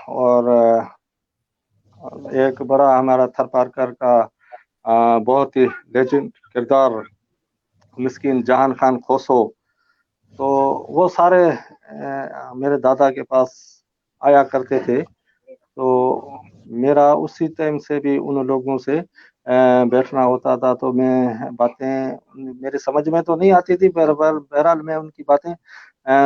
और एक बड़ा हमारा थरपारकर का बहुत ही लेजेंड किरदार मिस्किन जहान खान खोसो। तो वो सारे मेरे दादा के पास आया करते थे। तो मेरा उसी टाइम से भी उन लोगों से बैठना होता था। तो मैं बातें मेरी समझ में तो नहीं आती थी, पर बहरहाल मैं उनकी बातें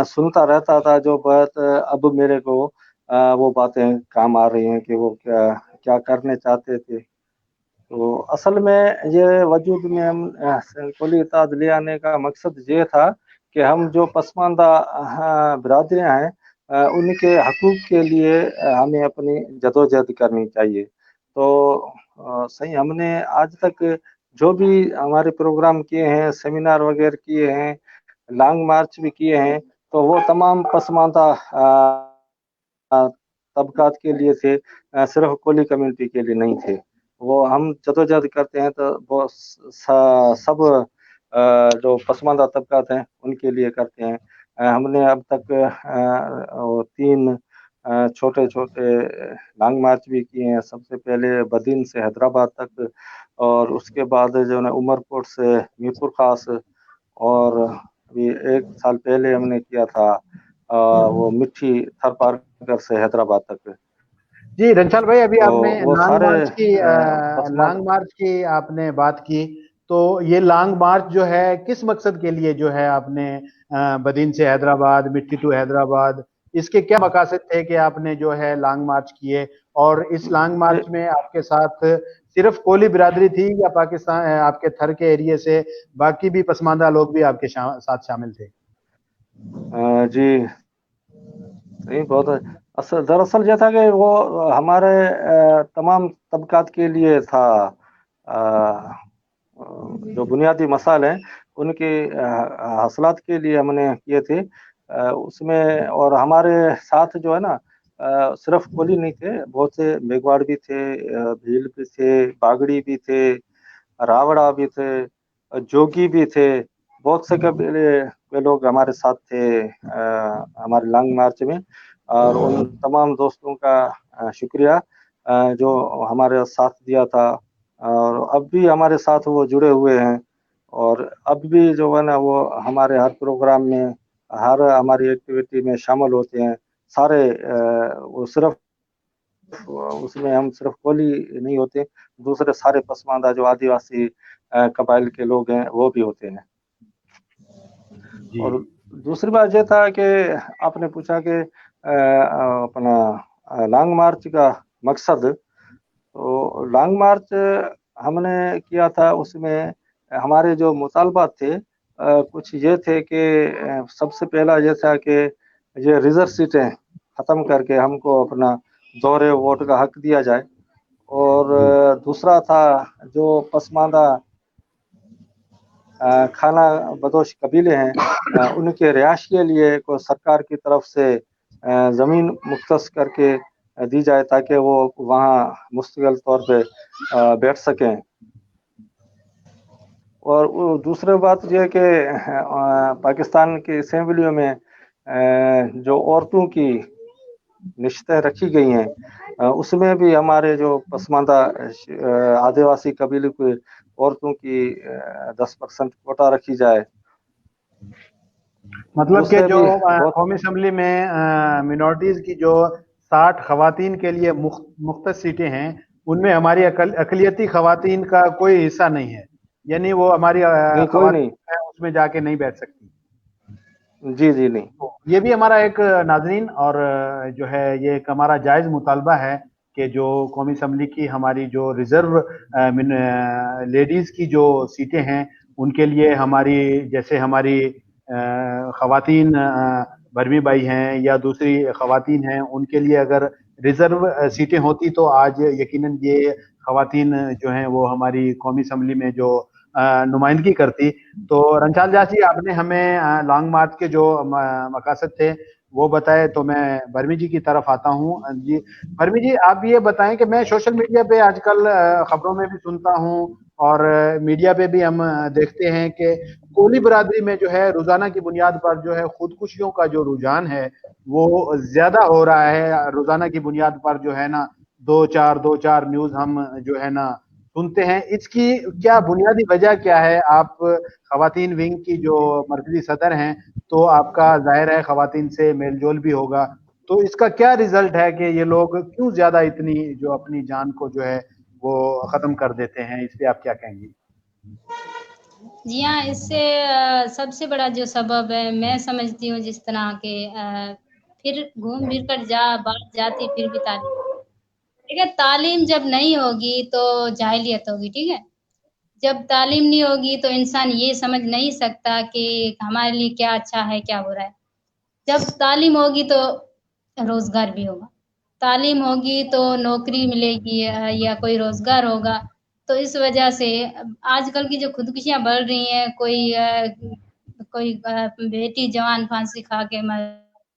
सुनता रहता था। जो बात अब मेरे को वो बातें काम आ रही हैं कि वो क्या क्या करने चाहते थे। तो असल में ये वजूद में हम कोली इत्तेहाद ले आने का मकसद ये था कि हम जो पसमानदा बिरादरियाँ हैं उनके हकूक़ के लिए हमें अपनी जदोजहद करनी चाहिए। तो सही हमने आज तक जो भी हमारे प्रोग्राम किए हैं, सेमिनार वगैरह किए हैं, लॉन्ग मार्च भी किए हैं, तो वो तमाम पसमानदा तबकात के लिए थे, सिर्फ कोली कम्युनिटी के लिए नहीं थे। वो हम जदोजहद करते हैं तो वो सब जो पसमानदा तबकात हैं उनके लिए करते हैं। हमने अब तक 3 छोटे-छोटे लॉन्ग मार्च भी किए हैं। सबसे पहले बदीन से हैदराबाद तक, और उसके बाद जो है उमरकोट से मीरपुर खास, और अभी 1 साल पहले हमने किया था वो मिट्टी थरपारकर से हैदराबाद तक। जी रंछाल भाई, अभी तो आपने वो सारे लॉन्ग मार्च की आपने बात की, तो ये लॉन्ग मार्च जो है किस मकसद के लिए जो है आपने बदीन से हैदराबाद, मिट्टी टू हैदराबाद, इसके क्या मकासद थे कि आपने जो है लॉन्ग मार्च किए? और इस लॉन्ग मार्च में आपके साथ صرف کولی برادری تھی یا پاکستان آپ کے تھر کے ایریے سے باقی بھی پسماندہ لوگ بھی آپ کے ساتھ شامل تھے؟ جی نہیں، بہت دراصل یہ تھا کہ وہ ہمارے تمام طبقات کے لیے تھا، جو بنیادی مسائل ہیں ان کے حاصلات کے لیے ہم نے کیے تھے اس میں، اور ہمارے ساتھ جو ہے نا صرف کولی نہیں تھے، بہت سے میگواڑ بھی تھے، بھیل بھی تھے، باگڑی بھی تھے، راوڑا بھی تھے، جوگی بھی تھے، بہت سے قبیلے کے لوگ ہمارے ساتھ تھے ہمارے لانگ مارچ میں، اور ان تمام دوستوں کا شکریہ جو ہمارے ساتھ دیا تھا، اور اب بھی ہمارے ساتھ وہ جڑے ہوئے ہیں، اور اب بھی جو ہے نا وہ ہمارے ہر پروگرام میں، ہر ہماری ایکٹیویٹی میں شامل ہوتے ہیں سارے، وہ صرف اس میں ہم صرف کولی نہیں ہوتے، دوسرے سارے پسماندہ جو آدیواسی قبائل کے لوگ ہیں وہ بھی ہوتے ہیں۔ اور دوسری بات یہ تھا کہ آپ نے پوچھا کہ اپنا لانگ مارچ کا مقصد، تو لانگ مارچ ہم نے کیا تھا، اس میں ہمارے جو مطالبات تھے کچھ یہ تھے کہ سب سے پہلا یہ تھا کہ یہ ریزرو سیٹیں ختم کر کے ہم کو اپنا دورے ووٹ کا حق دیا جائے، اور دوسرا تھا جو پسماندہ کھانا بدوش قبیلے ہیں ان کے رہائش کے لیے کوئی سرکار کی طرف سے زمین مختص کر کے دی جائے تاکہ وہ وہاں مستقل طور پہ بیٹھ سکیں۔ اور دوسری بات یہ کہ پاکستان کی اسمبلیوں میں جو عورتوں کی نشستیں رکھی گئی ہیں اس میں بھی ہمارے جو پسماندہ آدیواسی قبیلے کے عورتوں کی 10% کوٹا رکھی جائے۔ مطلب کہ جو قومی اسمبلی میں منورٹیز کی جو 60 خواتین کے لیے مختص سیٹیں ہیں ان میں ہماری اقلیتی خواتین کا کوئی حصہ نہیں ہے، یعنی وہ ہماری خواتین اس میں جا کے نہیں بیٹھ سکتی۔ جی جی نہیں، یہ بھی ہمارا ایک ناظرین اور جو ہے یہ ایک ہمارا جائز مطالبہ ہے کہ جو قومی اسمبلی کی ہماری جو ریزرو لیڈیز کی جو سیٹیں ہیں ان کے لیے ہماری جیسے ہماری خواتین برمی بائی ہیں یا دوسری خواتین ہیں ان کے لیے اگر ریزرو سیٹیں ہوتی تو آج یقیناً یہ خواتین جو ہیں وہ ہماری قومی اسمبلی میں جو نمائندگی کرتی۔ تو رنچال جاس جی، آپ نے ہمیں لانگ مارچ کے جو مقاصد تھے وہ بتائے، تو میں برمی جی کی طرف آتا ہوں۔ جی برمی جی، آپ یہ بتائیں کہ میں سوشل میڈیا پہ آج کل خبروں میں بھی سنتا ہوں اور میڈیا پہ بھی ہم دیکھتے ہیں کہ کولی برادری میں جو ہے روزانہ کی بنیاد پر جو ہے خودکشیوں کا جو رجحان ہے وہ زیادہ ہو رہا ہے۔ روزانہ کی بنیاد پر جو ہے نا دو چار نیوز ہم جو ہے نا سنتے ہیں، اس کی کیا بنیادی وجہ کیا ہے؟ آپ خواتین ونگ کی جو مرکزی صدر ہیں تو آپ کا ظاہر ہے خواتین سے میل جول بھی ہوگا، تو اس کا کیا ریزلٹ ہے کہ یہ لوگ کیوں زیادہ اتنی جو اپنی جان کو جو ہے وہ ختم کر دیتے ہیں؟ اس پہ آپ کیا کہیں گی؟ جی ہاں، اس سے سب سے بڑا جو سبب ہے میں سمجھتی ہوں جس طرح کہ پھر گھوم پھر کر بات جاتی پھر بھی تعلیم، ٹھیک ہے، تعلیم جب نہیں ہوگی تو جاہلیت ہوگی، ٹھیک ہے، جب تعلیم نہیں ہوگی تو انسان یہ سمجھ نہیں سکتا کہ ہمارے لیے کیا اچھا ہے کیا برا ہے۔ جب تعلیم ہوگی تو روزگار بھی ہوگا، تعلیم ہوگی تو نوکری ملے گی یا کوئی روزگار ہوگا۔ تو اس وجہ سے آج کل کی جو خودکشیاں بڑھ رہی ہیں، کوئی بیٹی جوان پھانسی کھا کے مر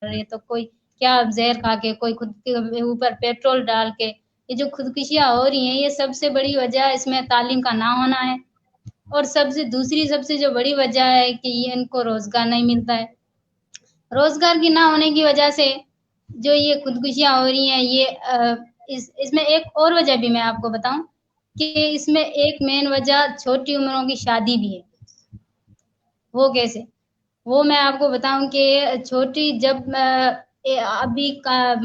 رہی ہے، تو کوئی کیا زہر کھا کے، کوئی خود کے اوپر پیٹرول ڈال کے، یہ جو خودکشیاں ہو رہی ہیں یہ سب سے بڑی وجہ اس میں تعلیم کا نہ ہونا ہے، اور سب سے جو بڑی وجہ ہے کہ یہ ان کو روزگار نہیں ملتا ہے۔ روزگار کی نہ ہونے کی وجہ سے جو یہ خودکشیاں ہو رہی ہیں، یہ اس میں ایک اور وجہ بھی میں آپ کو بتاؤں کہ اس میں ایک مین وجہ چھوٹی عمروں کی شادی بھی ہے۔ وہ کیسے؟ وہ میں آپ کو بتاؤں کہ جب ابھی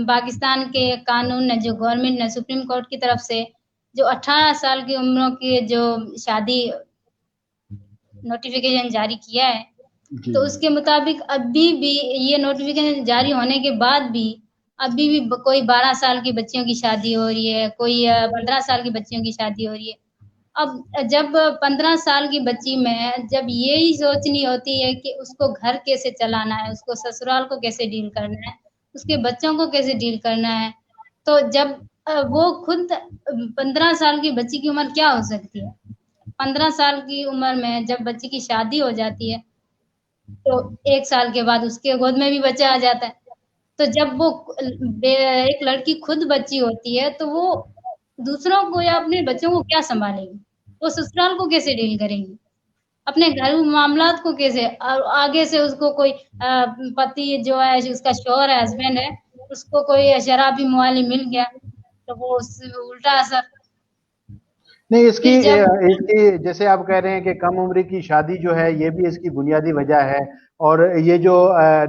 پاکستان کے قانون نے، جو گورنمنٹ نے سپریم کورٹ کی طرف سے جو 18 سال کی عمروں کی جو شادی نوٹیفیکیشن جاری کیا ہے، تو اس کے مطابق ابھی بھی یہ نوٹیفیکیشن جاری ہونے کے بعد بھی अभी भी कोई 12 साल की बच्चियों की शादी हो रही है, कोई 15 साल की बच्चियों की शादी हो रही है। अब जब 15 साल की बच्ची में जब यही सोचनी होती है कि उसको घर कैसे चलाना है, उसको ससुराल को कैसे डील करना है, उसके बच्चों को कैसे डील करना है, तो जब वो खुद 15 साल की बच्ची की उम्र क्या हो सकती है? 15 साल की उम्र में जब बच्ची की शादी हो जाती है तो 1 साल के बाद उसके गोद में भी बच्चा आ जाता है। तो जब वो एक लड़की खुद बच्ची होती है तो वो दूसरों को या अपने बच्चों को क्या संभालेगी? वो ससुराल को कैसे डील करेंगी? अपने घरेलू मामलात को कैसे और आगे से उसको कोई पति जो है उसका शौहर है, हस्बैंड है, उसको कोई शराबी मवाली मिल गया तो वो उससे उल्टा असर। नहीं, फिर जब इसकी जैसे आप कह रहे हैं कि कम उम्र की शादी जो है ये भी इसकी बुनियादी वजह है, और ये जो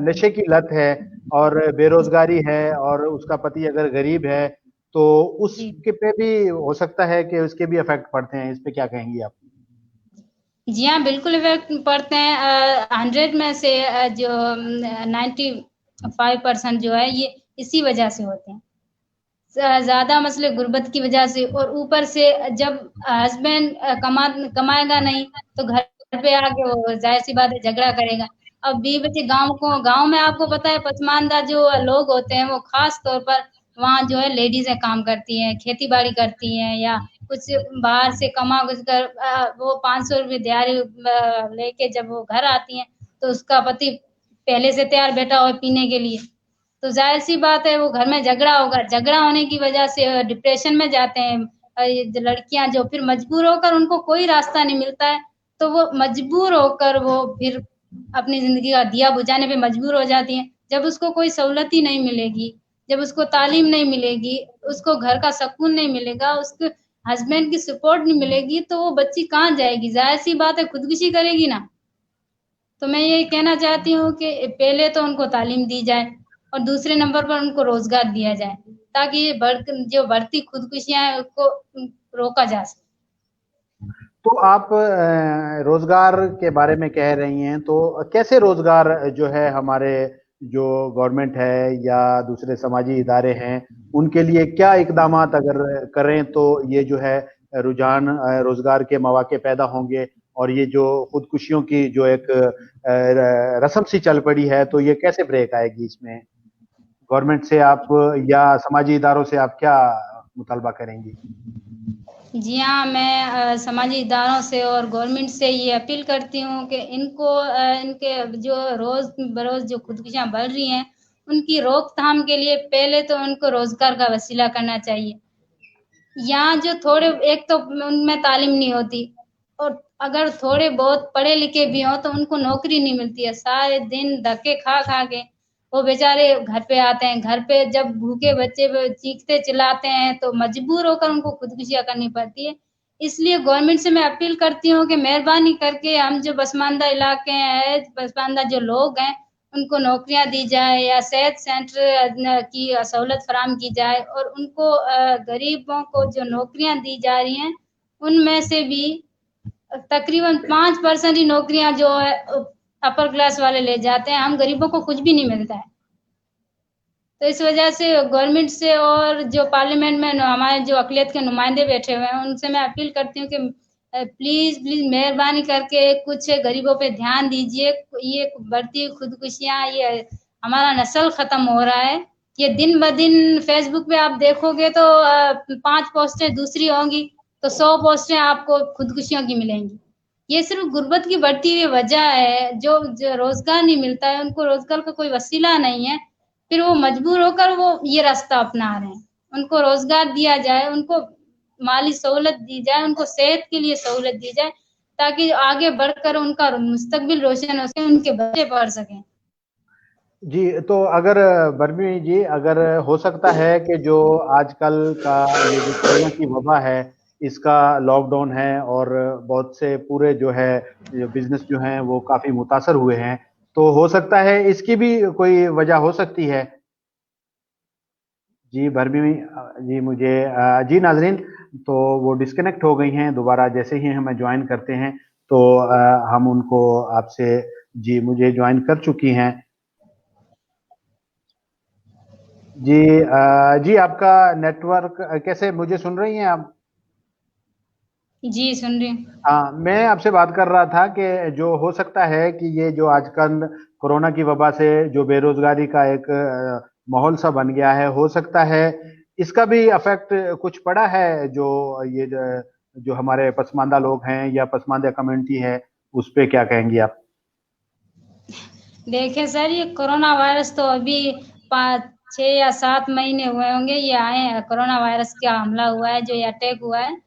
नशे की लत है और बेरोजगारी है और उसका पति अगर गरीब है तो जी उसके पे भी हो सकता है कि उसके भी इफेक्ट पड़ते हैं। इस पे क्या कहेंगी आप? जी हाँ, बिल्कुल इफ़ेक्ट पड़ते हैं। 100 में से जो 95% जो है ये इसी वजह से होते हैं। ज़्यादा मसले गुर्बत की वजह से, और ऊपर से जब हस्बैंड कमाएगा नहीं तो घर पे आके वो जाहिर सी बात है झगड़ा करेगा। अब बीवी बच्चे गांव में आपको पता है पसमानदा जो लोग होते हैं वो खास तौर पर वहाँ जो है लेडीजें काम करती हैं, खेती बाड़ी करती हैं, या कुछ बाहर से कमा कुछ कर वो 500 रुपये दिहाड़ी लेके जब वो घर आती हैं तो उसका पति पहले से तैयार बैठा हुआ है पीने के लिए। तो जाहिर सी बात है वो घर में झगड़ा होगा, झगड़ा होने की वजह से डिप्रेशन में जाते हैं। ये जो लड़कियां जो फिर मजबूर होकर, उनको कोई रास्ता नहीं मिलता है तो वो मजबूर होकर वो फिर अपनी जिंदगी का दिया बुझाने पे मजबूर हो जाती हैं। जब उसको कोई सहूलत ही नहीं मिलेगी, जब उसको तालीम नहीं मिलेगी, उसको घर का सुकून नहीं मिलेगा, उसके हस्बैंड की सपोर्ट नहीं मिलेगी तो वो बच्ची कहाँ जाएगी? जाहिर सी बात है खुदकुशी करेगी ना। तो मैं ये कहना चाहती हूँ कि पहले तो उनको तालीम दी जाए और दूसरे नंबर पर उनको रोजगार दिया जाए ताकि ये जो बढ़ती खुदकुशियां हैं उसको रोका जा सके। तो आप रोजगार के बारे में कह रही हैं, तो कैसे रोजगार जो है हमारे जो गवर्नमेंट है या दूसरे समाजी इदारे हैं उनके लिए क्या इकदामात अगर करें तो ये जो है रुझान रोजगार के मौके पैदा होंगे, और ये जो खुदकुशियों की जो एक रस्म सी चल पड़ी है तो ये कैसे ब्रेक आएगी? इसमें गवर्नमेंट से आप या समाजी इदारों से आप क्या मुतालबा करेंगी? जी हाँ, मैं समाजी इदारों से और गवर्नमेंट से ये अपील करती हूँ कि इनको इनके जो रोज़ बरोज़ जो खुदकुशियाँ बढ़ रही हैं, उनकी रोकथाम के लिए पहले तो उनको रोज़गार का वसीला करना चाहिए। यहाँ जो थोड़े एक तो उनमें तालीम नहीं होती, और अगर थोड़े बहुत पढ़े लिखे भी हों तो उनको नौकरी नहीं मिलती है। सारे दिन धक्के खा खा के वो बेचारे घर पे आते हैं। घर पे जब भूखे बच्चे चीखते चिल्लाते हैं तो मजबूर होकर उनको खुदकुशियाँ करनी पड़ती है। इसलिए गवर्नमेंट से मैं अपील करती हूँ कि मेहरबानी करके हम जो पसमानदा इलाके हैं, पसमानदा जो लोग हैं, उनको नौकरियां दी जाए या सेहत सेंटर की सहूलत फराम की जाए, और उनको गरीबों को जो नौकरियां दी जा रही हैं उनमें से भी तकरीबन 5% ही नौकरियां जो है अपर क्लास वाले ले जाते हैं। हम गरीबों को कुछ भी नहीं मिलता है। तो इस वजह से गवर्नमेंट से और जो पार्लियामेंट में हमारे जो अकलियत के नुमाइंदे बैठे हुए हैं उनसे मैं अपील करती हूँ कि प्लीज प्लीज मेहरबानी करके कुछ गरीबों पे ध्यान दीजिए। ये बढ़ती खुदकुशियां, ये हमारा नस्ल खत्म हो रहा है। ये दिन ब दिन फेसबुक पे आप देखोगे तो 5 पोस्टें दूसरी होंगी तो 100 पोस्टें आपको खुदकुशियों की मिलेंगी। ये सिर्फ गुर्बत की बढ़ती हुई वजह है। जो रोजगार नहीं मिलता है, उनको रोजगार का कोई वसीला नहीं है, फिर वो मजबूर होकर वो ये रास्ता अपना रहे हैं। उनको रोजगार दिया जाए, उनको माली सहूलत दी जाए, उनको सेहत के लिए सहूलत दी जाए ताकि आगे बढ़कर उनका मुस्तकबिल रोशन हो सके, उनके बच्चे पढ़ सकें। जी, तो अगर बर्मी जी, अगर हो सकता है कि जो आजकल का ये जो कोरोना की वबा है इसका लॉकडाउन है और बहुत से पूरे जो है बिजनेस जो हैं वो काफी मुतासर हुए हैं, तो हो सकता है इसकी भी कोई वजह हो सकती है। जी बर्मी जी, मुझे जी नाजरीन, तो वो डिस्कनेक्ट हो गई हैं। दोबारा जैसे ही हमें ज्वाइन करते हैं तो हम उनको आपसे जी मुझे ज्वाइन कर चुकी हैं। जी आपका नेटवर्क कैसे, मुझे सुन रही हैं आप? जी सुन रही हूँ। हाँ, मैं आपसे बात कर रहा था कि जो हो सकता है कि ये जो आजकल कोरोना की वबा से जो बेरोजगारी का एक माहौल सा बन गया है, हो सकता है इसका भी इफेक्ट कुछ पड़ा है, जो ये जो हमारे पसमानदा लोग हैं या पसमानदा कम्युनिटी है, उस पे क्या कहेंगी आप? देखें सर, ये कोरोना वायरस तो अभी 5 6 या 7 महीने हुए होंगे ये आए हैं। कोरोना वायरस का हमला हुआ है, जो ये अटैक हुआ है,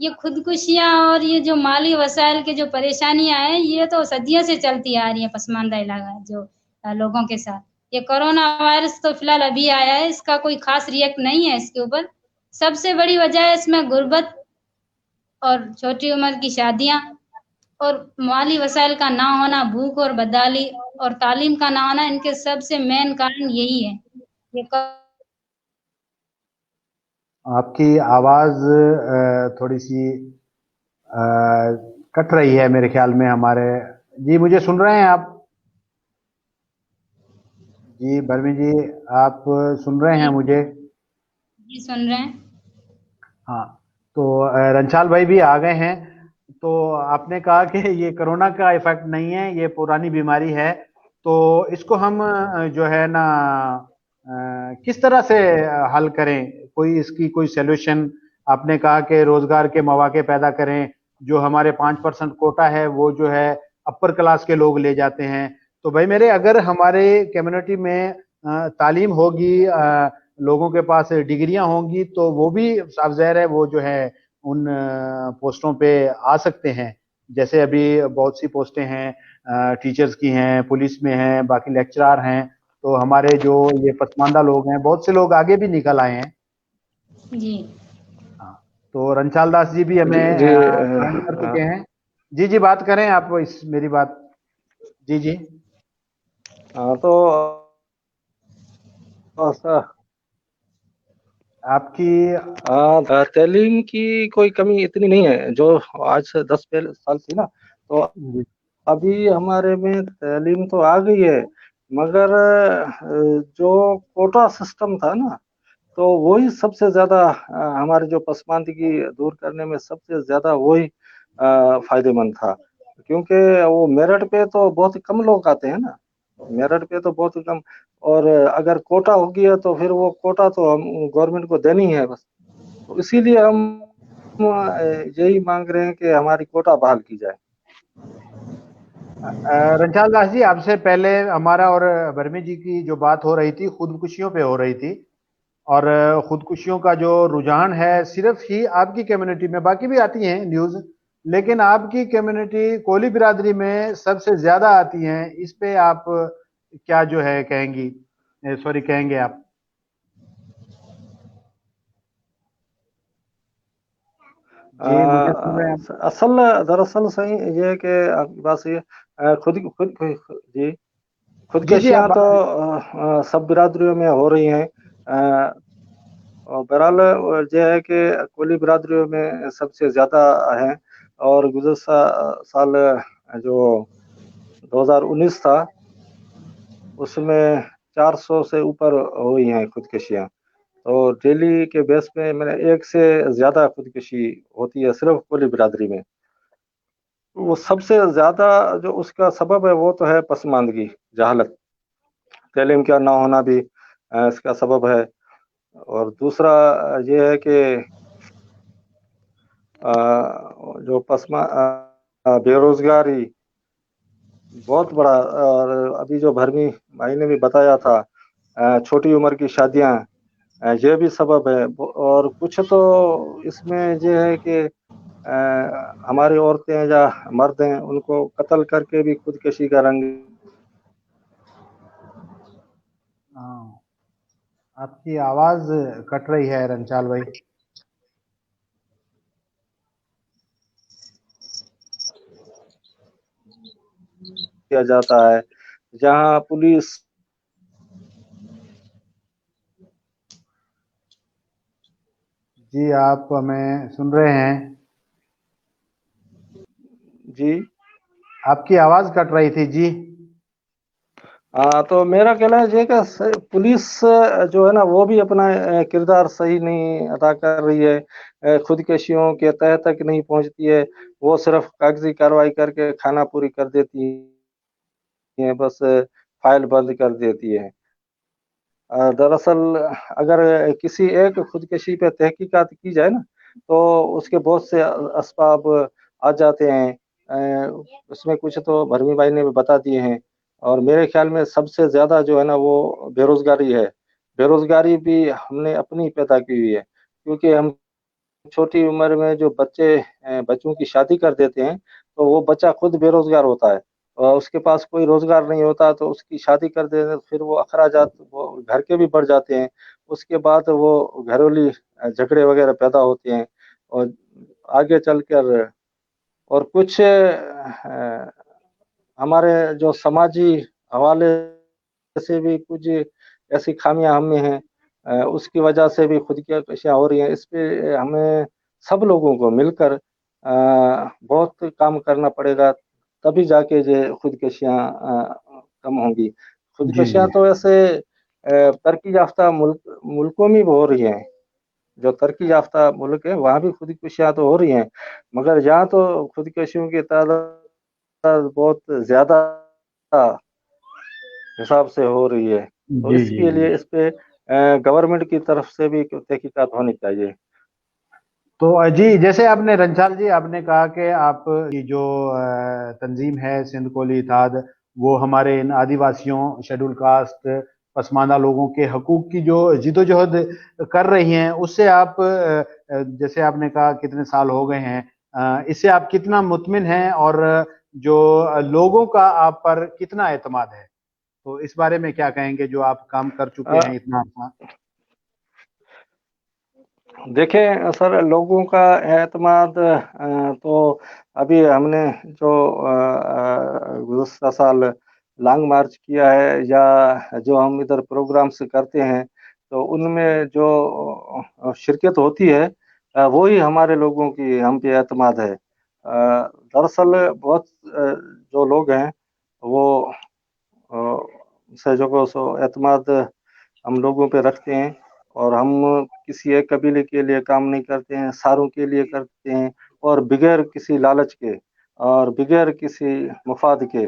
ये खुदकुशियां और ये जो माली वसाइल की जो परेशानियां हैं, ये तो सदियों से चलती आ रही है पसमानदा इलाका जो लोगों के साथ। ये कोरोना वायरस तो फिलहाल अभी आया है, इसका कोई खास रिएक्ट नहीं है इसके ऊपर। सबसे बड़ी वजह है इसमें गुर्बत और छोटी उम्र की शादियां और माली वसाइल का ना होना, भूख और बदहाली और तालीम का ना होना, इनके सबसे मेन कारण यही है। ये आपकी आवाज थोड़ी सी कट रही है मेरे ख्याल में हमारे। जी मुझे सुन रहे हैं आप? जी बर्मी जी, आप सुन रहे हैं जी मुझे? जी सुन रहे हैं। हाँ, तो रंछाल भाई भी आ गए हैं। तो आपने कहा कि ये कोरोना का इफेक्ट नहीं है, ये पुरानी बीमारी है। तो इसको हम जो है ना किस तरह से हल करें, कोई इसकी कोई सॉल्यूशन? आपने कहा कि रोजगार के मौके पैदा करें, जो हमारे 5% कोटा है वो जो है अपर क्लास के लोग ले जाते हैं। तो भाई मेरे, अगर हमारे कम्युनिटी में तालीम होगी, लोगों के पास डिग्रियां होंगी, तो वो भी साफ ज़ाहिर है वो जो है उन पोस्टों पे आ सकते हैं। जैसे अभी बहुत सी पोस्टें हैं, टीचर्स की हैं, पुलिस में हैं, बाकी लेक्चरार हैं। तो हमारे जो ये पसमानदा लोग हैं, बहुत से लोग आगे भी निकल आए हैं। जी हाँ, तो रंचाल दास जी भी जी हमें जी ज्वाइन कर चुके हैं। जी जी, बात करें आप, इस मेरी बात। जी जी। हाँ तो स- आपकी तालीम की कोई कमी इतनी नहीं है जो आज से 10 साल थी ना। तो अभी हमारे में तालीम तो आ गई है, मगर जो कोटा सिस्टम था ना, तो वही सबसे ज्यादा हमारे जो पसमानदगी दूर करने में सबसे ज्यादा वही फायदेमंद था। क्योंकि वो मेरिट पे तो बहुत ही कम लोग आते हैं ना, मेरिट पे तो बहुत ही कम। और अगर कोटा हो गया तो फिर वो कोटा तो हम गवर्नमेंट को देनी है बस। तो इसीलिए हम यही मांग रहे हैं कि हमारी कोटा बहाल की जाए। रंचाल दास जी, आपसे पहले हमारा और बर्मी जी की जो बात हो रही थी, खुदकुशियों पे हो रही थी। और खुदकुशियों का जो रुझान है सिर्फ ही आपकी कम्युनिटी में, बाकी भी आती हैं न्यूज़, लेकिन आपकी कम्युनिटी कोली बिरादरी में सबसे ज्यादा आती हैं। इस पे आप क्या जो है कहेंगी, सॉरी कहेंगे आप? जी मुझे सुन रहे हैं आप? असल दरअसल सही ये है कि आपकी बात सही है। खुद खुद जी, जी जी खुदकशियां आप। तो सब बिरादरियों में हो रही हैं। और बहरहाल ये है कि कुली बिरादरियों में सबसे ज़्यादा हैं। और साल जो 2019 था, उसमें 400 से ऊपर हुई हैं खुदकुशियाँ। तो डेली के बेस पे मैंने एक से ज़्यादा खुदकुशी होती है सिर्फ कुली बिरादरी में। वो सबसे ज़्यादा जो उसका सबब है वो तो है पसमानदगी, जहालत, तालीम का ना होना भी इसका सबब है। और दूसरा ये है कि जो बेरोज़गारी बहुत बड़ा। और अभी जो भरमी भाई ने भी बताया था, छोटी उम्र की शादियाँ, ये भी सबब है। और कुछ तो इसमें ये है कि हमारी औरतें या मर्द हैं, उनको कत्ल करके भी खुदकुशी का रंग हाँ, आपकी आवाज कट रही है रंचाल भाई। किया जाता है। जहाँ पुलिस जी आप हमें सुन रहे हैं? जी आपकी आवाज कट रही थी जी। تو میرا کہنا ہے کہ پولیس جو ہے نا وہ بھی اپنا کردار صحیح نہیں ادا کر رہی ہے، خودکشیوں کے تہ تک نہیں پہنچتی ہے، وہ صرف کاغذی کارروائی کر کے کھانا پوری کر دیتی ہے، بس فائل بند کر دیتی ہے۔ دراصل اگر کسی ایک خودکشی پہ تحقیقات کی جائے نا تو اس کے بہت سے اسباب آ جاتے ہیں، اس میں کچھ تو بھرمی بھائی نے بھی بتا دیے ہیں، اور میرے خیال میں سب سے زیادہ جو ہے نا وہ بے روزگاری ہے۔ بے روزگاری بھی ہم نے اپنی پیدا کی ہوئی ہے، کیونکہ ہم چھوٹی عمر میں جو بچوں کی شادی کر دیتے ہیں تو وہ بچہ خود بے روزگار ہوتا ہے، اور اس کے پاس کوئی روزگار نہیں ہوتا تو اس کی شادی کر دیتے، پھر وہ اخراجات وہ گھر کے بھی بڑھ جاتے ہیں، اس کے بعد وہ گھریلو جھگڑے وغیرہ پیدا ہوتے ہیں، اور آگے چل کر اور کچھ ہمارے جو سماجی حوالے سے بھی کچھ ایسی خامیاں ہم میں ہیں، اس کی وجہ سے بھی خودکشیاں ہو رہی ہیں۔ اس پہ ہمیں سب لوگوں کو مل کر بہت کام کرنا پڑے گا، تبھی جا کے یہ خودکشیاں کم ہوں گی۔ جی خودکشیاں جی تو ایسے ترقی یافتہ ملکوں میں بھی ہو رہی ہیں، جو ترقی یافتہ ملک ہے وہاں بھی خودکشیاں تو ہو رہی ہیں، مگر یہاں تو خودکشیوں کی تعداد بہت زیادہ حساب سے ہو رہی ہے، تو جی اس جی کے جی۔ لیے اس پہ گورنمنٹ کی طرف سے بھی تحقیقات ہونی چاہیے۔ تو جی جیسے آپ نے رنچال جی آپ نے کہا کہ آپ کی جو تنظیم ہے سندھ کولی اتحاد، وہ ہمارے ان آدیواسیوں، شیڈول کاسٹ، پسماندہ لوگوں کے حقوق کی جو جد و جہد کر رہی ہیں، اس سے آپ جیسے آپ نے کہا کتنے سال ہو گئے ہیں، اس سے آپ کتنا مطمئن ہیں، اور جو لوگوں کا آپ پر کتنا اعتماد ہے؟ تو اس بارے میں کیا کہیں گے جو آپ کام کر چکے ہیں اتنا عرصہ؟ دیکھیں سر، لوگوں کا اعتماد تو ابھی ہم نے جو گزشتہ سال لانگ مارچ کیا ہے، یا جو ہم ادھر پروگرامز کرتے ہیں تو ان میں جو شرکت ہوتی ہے وہی ہمارے لوگوں کی ہم پہ اعتماد ہے۔ دراصل بہت جو لوگ ہیں وہ سے جو سو اعتماد ہم لوگوں پہ رکھتے ہیں، اور ہم کسی ایک قبیلے کے لیے کام نہیں کرتے ہیں، ساروں کے لیے کرتے ہیں، اور بغیر کسی لالچ کے اور بغیر کسی مفاد کے،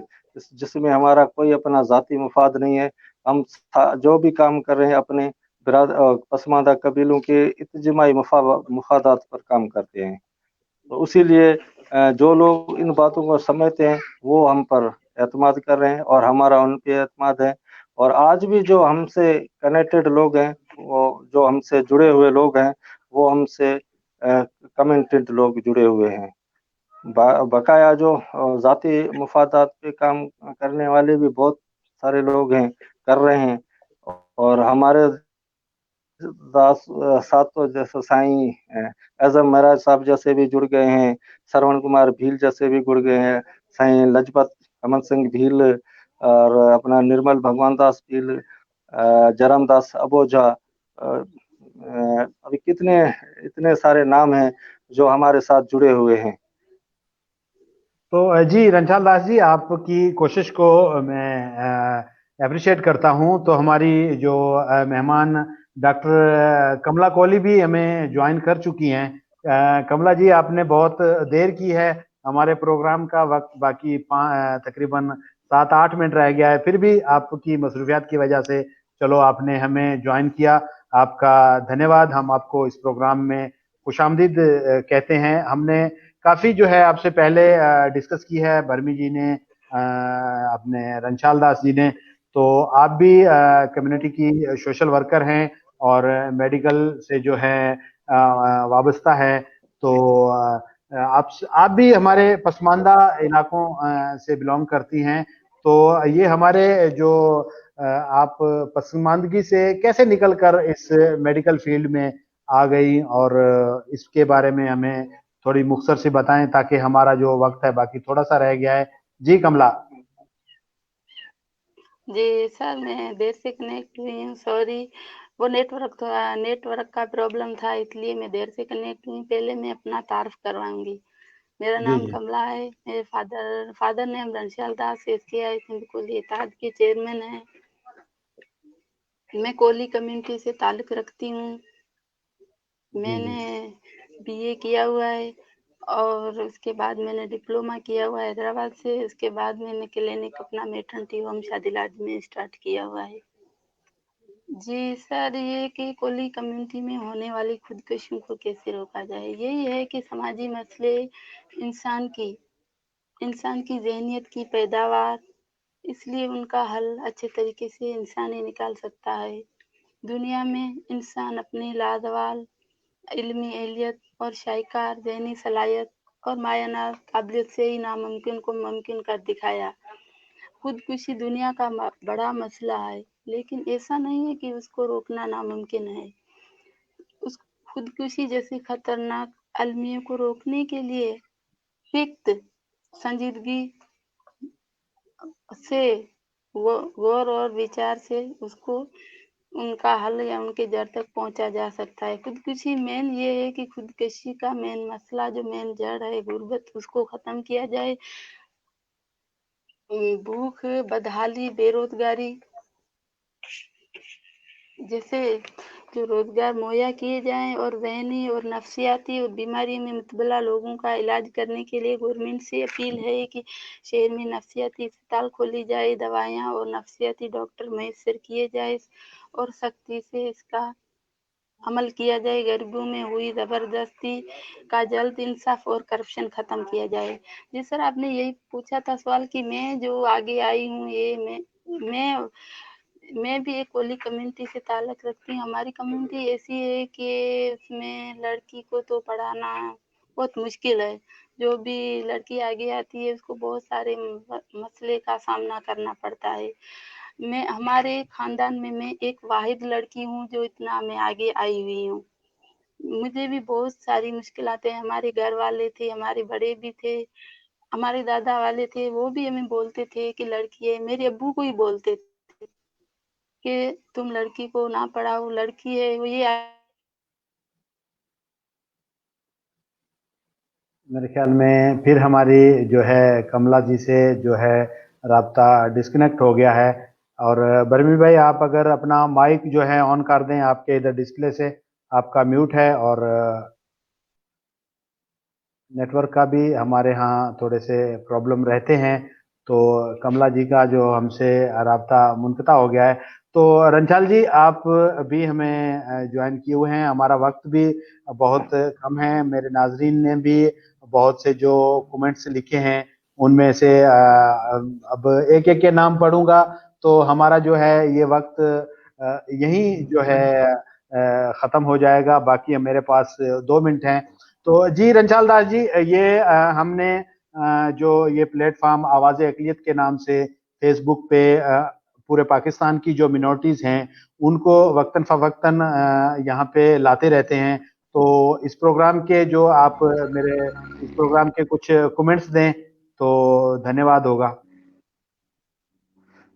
جس میں ہمارا کوئی اپنا ذاتی مفاد نہیں ہے۔ ہم جو بھی کام کر رہے ہیں اپنے پسماندہ قبیلوں کے اجتماعی مفادات پر کام کرتے ہیں، تو اسی لیے جو لوگ ان باتوں کو سمجھتے ہیں وہ ہم پر اعتماد کر رہے ہیں، اور ہمارا ان پہ اعتماد ہے۔ اور آج بھی جو ہم سے کنیکٹڈ لوگ ہیں، وہ جو ہم سے جڑے ہوئے لوگ ہیں، وہ ہم سے کمیٹڈ لوگ جڑے ہوئے ہیں۔ بقایا جو ذاتی مفادات پہ کام کرنے والے بھی بہت سارے لوگ ہیں، کر رہے ہیں، اور ہمارے ساتھ تو جیسے سائیں اعظم مہاراج صاحب جیسے بھی جڑ گئے ہیں، سرون کمار بھیل جیسے بھی جڑ گئے ہیں، سائیں لجپت امن سنگھ بھیل، اور اپنا نرمل بھگوان داس بھیل، جرم داس ابوجھا، ابھی اتنے سارے نام ہیں جو ہمارے ساتھ جڑے ہوئے ہیں۔ تو جی رنچال داس جی، آپ کی کوشش کو میں اپریشیٹ کرتا ہوں۔ تو ہماری جو مہمان ڈاکٹر کملا کوہلی بھی ہمیں جوائن کر چکی ہیں۔ کملا جی، آپ نے بہت دیر کی ہے، ہمارے پروگرام کا وقت باقی تقریباً 7-8 منٹ رہ گیا ہے، پھر بھی آپ کی مصروفیات کی وجہ سے چلو آپ نے ہمیں جوائن کیا، آپ کا دھنیہ واد۔ ہم آپ کو اس پروگرام میں خوش آمدید کہتے ہیں۔ ہم نے کافی جو ہے آپ سے پہلے ڈسکس کی ہے، برمی جی نے، اپنے رنچال داس جی نے، تو آپ بھی کمیونٹی کی سوشل ورکر ہیں اور میڈیکل سے جو ہے وابستہ ہے، تو آپ بھی ہمارے پسماندہ علاقوں سے بلانگ کرتی ہیں، تو یہ ہمارے جو آپ پسماندگی سے کیسے نکل کر اس میڈیکل فیلڈ میں آ گئی، اور اس کے بارے میں ہمیں تھوڑی مختصر سی بتائیں تاکہ ہمارا جو وقت ہے باقی تھوڑا سا رہ گیا ہے۔ جی کملا۔ جی سر، میں دیر سے کنیکٹ ہوئی ہوں، سوری، وہ نیٹ ورک کا پرابلم تھا، اس لیے میں دیر سے کنیکٹ ہوئی۔ پہلے میں اپنا تعارف کرواؤں گی۔ मेरा जी नाम जी कमला है। मेरे फादर नेम रणशाल दास SKI सिंध कोली इत्तेहाद के चेयरमैन है। मैं कोली कम्युनिटी से ताल्लुक रखती हूँ। जी जी मैंने BA किया हुआ है और उसके बाद मैंने डिप्लोमा किया हुआ है हैदराबाद से। उसके बाद मैंने क्लिनिक अपना मैटरनिटी होम शादीलाड में स्टार्ट किया हुआ है। जी सर, ये कि कोली कम्युनिटी में होने वाली खुदकुशियों को कैसे रोका जाए, यही है कि समाजी मसले इंसान की ज़हनियत की पैदावार, इसलिए उनका हल अच्छे तरीके से इंसान ही निकाल सकता है। दुनिया में इंसान अपनी लाजवाब इल्मी एहलियत और शाहकार ज़हनी सलाहियत और मायानाज काबिलियत से ही नामुमकिन को मुमकिन कर दिखाया। खुदकुशी दुनिया का बड़ा मसला है, लेकिन ऐसा नहीं है कि उसको रोकना नामुमकिन है। उस खुदकुशी जैसी खतरनाक अलमियों को रोकने के लिए फिक्त संजीदगी से गौर और विचार से उसको उनका हल या उनके जड़ तक पहुंचा जा सकता है। खुदकुशी मेन ये है कि खुदकुशी का मेन मसला जो मेन जड़ है गुर्बत, उसको खत्म किया जाए। भूख, बदहाली, बेरोजगारी जैसे जो रोजगार मुहैया किए जाएं और ज़हनी और नफ्सियाती और बीमारी में मुब्तला लोगों का इलाज करने के लिए गवर्नमेंट से अपील है कि शहर में नफ्सियाती अस्पताल खोली जाए, दवाइयाँ और नफ्सियाती डॉक्टर मैसर किए जाए और सख्ती से इसका अमल किया जाए। गरीबों में हुई ज़बरदस्ती का जल्द इंसाफ और करप्शन ख़त्म किया जाए। जी सर, आपने यही पूछा था सवाल कि मैं जो आगे आई हूँ, ये मैं भी एक कोली कम्युनिटी से ताल्लुक़ रखती हूँ। हमारी कम्युनिटी ऐसी है कि उसमें लड़की को तो पढ़ाना बहुत मुश्किल है। जो भी लड़की आगे आती है उसको बहुत सारे मसले का सामना करना पड़ता है। हमारे ख़ानदान में मैं एक वाहिद लड़की हूँ जो इतना मैं आगे आई हुई हूँ। मुझे भी बहुत सारी मुश्किलातें, हमारे घर वाले थे, हमारे बड़े भी थे, हमारे दादा वाले थे, वो भी हमें बोलते थे कि लड़की है। मेरे अब्बू को ही बोलते थे कि तुम लड़की को ना पढ़ाओ, लड़की है वो ये। मेरे ख्याल में फिर हमारी जो है कमला जी से जो है राब्ता डिस्कनेक्ट हो गया है। और बर्मी भाई, आप अगर अपना माइक जो है ऑन कर दें, आपके इधर डिस्प्ले से आपका म्यूट है। और नेटवर्क का भी हमारे यहाँ थोड़े से प्रॉब्लम रहते हैं, तो कमला जी का जो हमसे राब्ता मुनक़ता हो गया है। तो रंचाल जी, आप भी हमें ज्वाइन किए हुए हैं। हमारा वक्त भी बहुत कम है। मेरे नाजरीन ने भी बहुत से जो कमेंट्स लिखे हैं उनमें से अब एक एक के नाम पढ़ूंगा तो हमारा जो है ये वक्त यहीं जो है ख़त्म हो जाएगा। बाकी मेरे पास 2 मिनट हैं। तो जी रंचाल दास जी, ये हमने जो ये प्लेटफॉर्म आवाज़ अक़लियत के नाम से फेसबुक पे पूरे पाकिस्तान की जो मिनॉरिटीज़ हैं उनको वक्तन फ़वक्तन यहाँ पे लाते रहते हैं। तो इस प्रोग्राम के जो आप मेरे इस प्रोग्राम के कुछ कमेंट्स दें तो धन्यवाद होगा।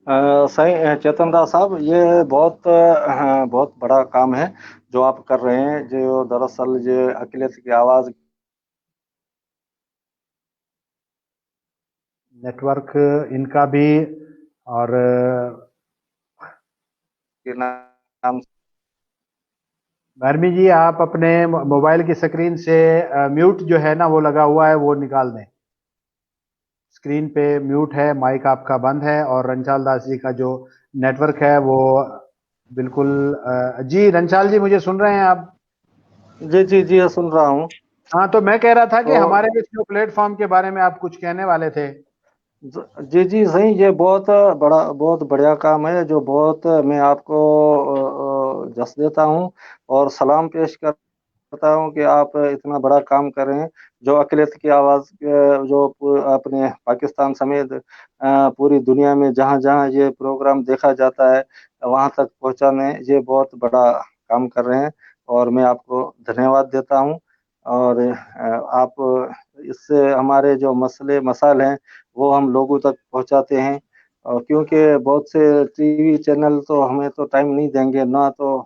सही चेतन दास साहब, ये बहुत बड़ा काम है जो आप कर रहे हैं। जो दरअसल जो अक़लियत की आवाज़ नेटवर्क इनका भी और के नाम भरमी जी, आप अपने मोबाइल की स्क्रीन से म्यूट जो है ना वो लगा हुआ है वो निकाल दें। स्क्रीन पे म्यूट है, माइक आपका बंद है। और रंचाल दास जी का जो नेटवर्क है वो बिल्कुल जी रंचाल जी, मुझे सुन रहे हैं आप? जी सुन रहा हूँ। हाँ, तो मैं कह रहा था कि तो हमारे इस जो प्लेटफॉर्म के बारे में आप कुछ कहने वाले थे। जी सही, ये बहुत बढ़िया काम है जो बहुत मैं आपको जस देता हूँ और सलाम पेश करता हूँ कि आप इतना बड़ा काम कर रहे हैं। जो अक़लियत की आवाज़ जो अपने पाकिस्तान समेत पूरी दुनिया में जहाँ-जहाँ ये प्रोग्राम देखा जाता है वहाँ तक पहुँचाने ये बहुत बड़ा काम कर रहे हैं और मैं आपको धन्यवाद देता हूँ। और आप इससे हमारे जो मसले मसाइल हैं वो हम लोगों तक पहुँचाते हैं। और क्योंकि बहुत से टीवी चैनल तो हमें तो टाइम नहीं देंगे, ना तो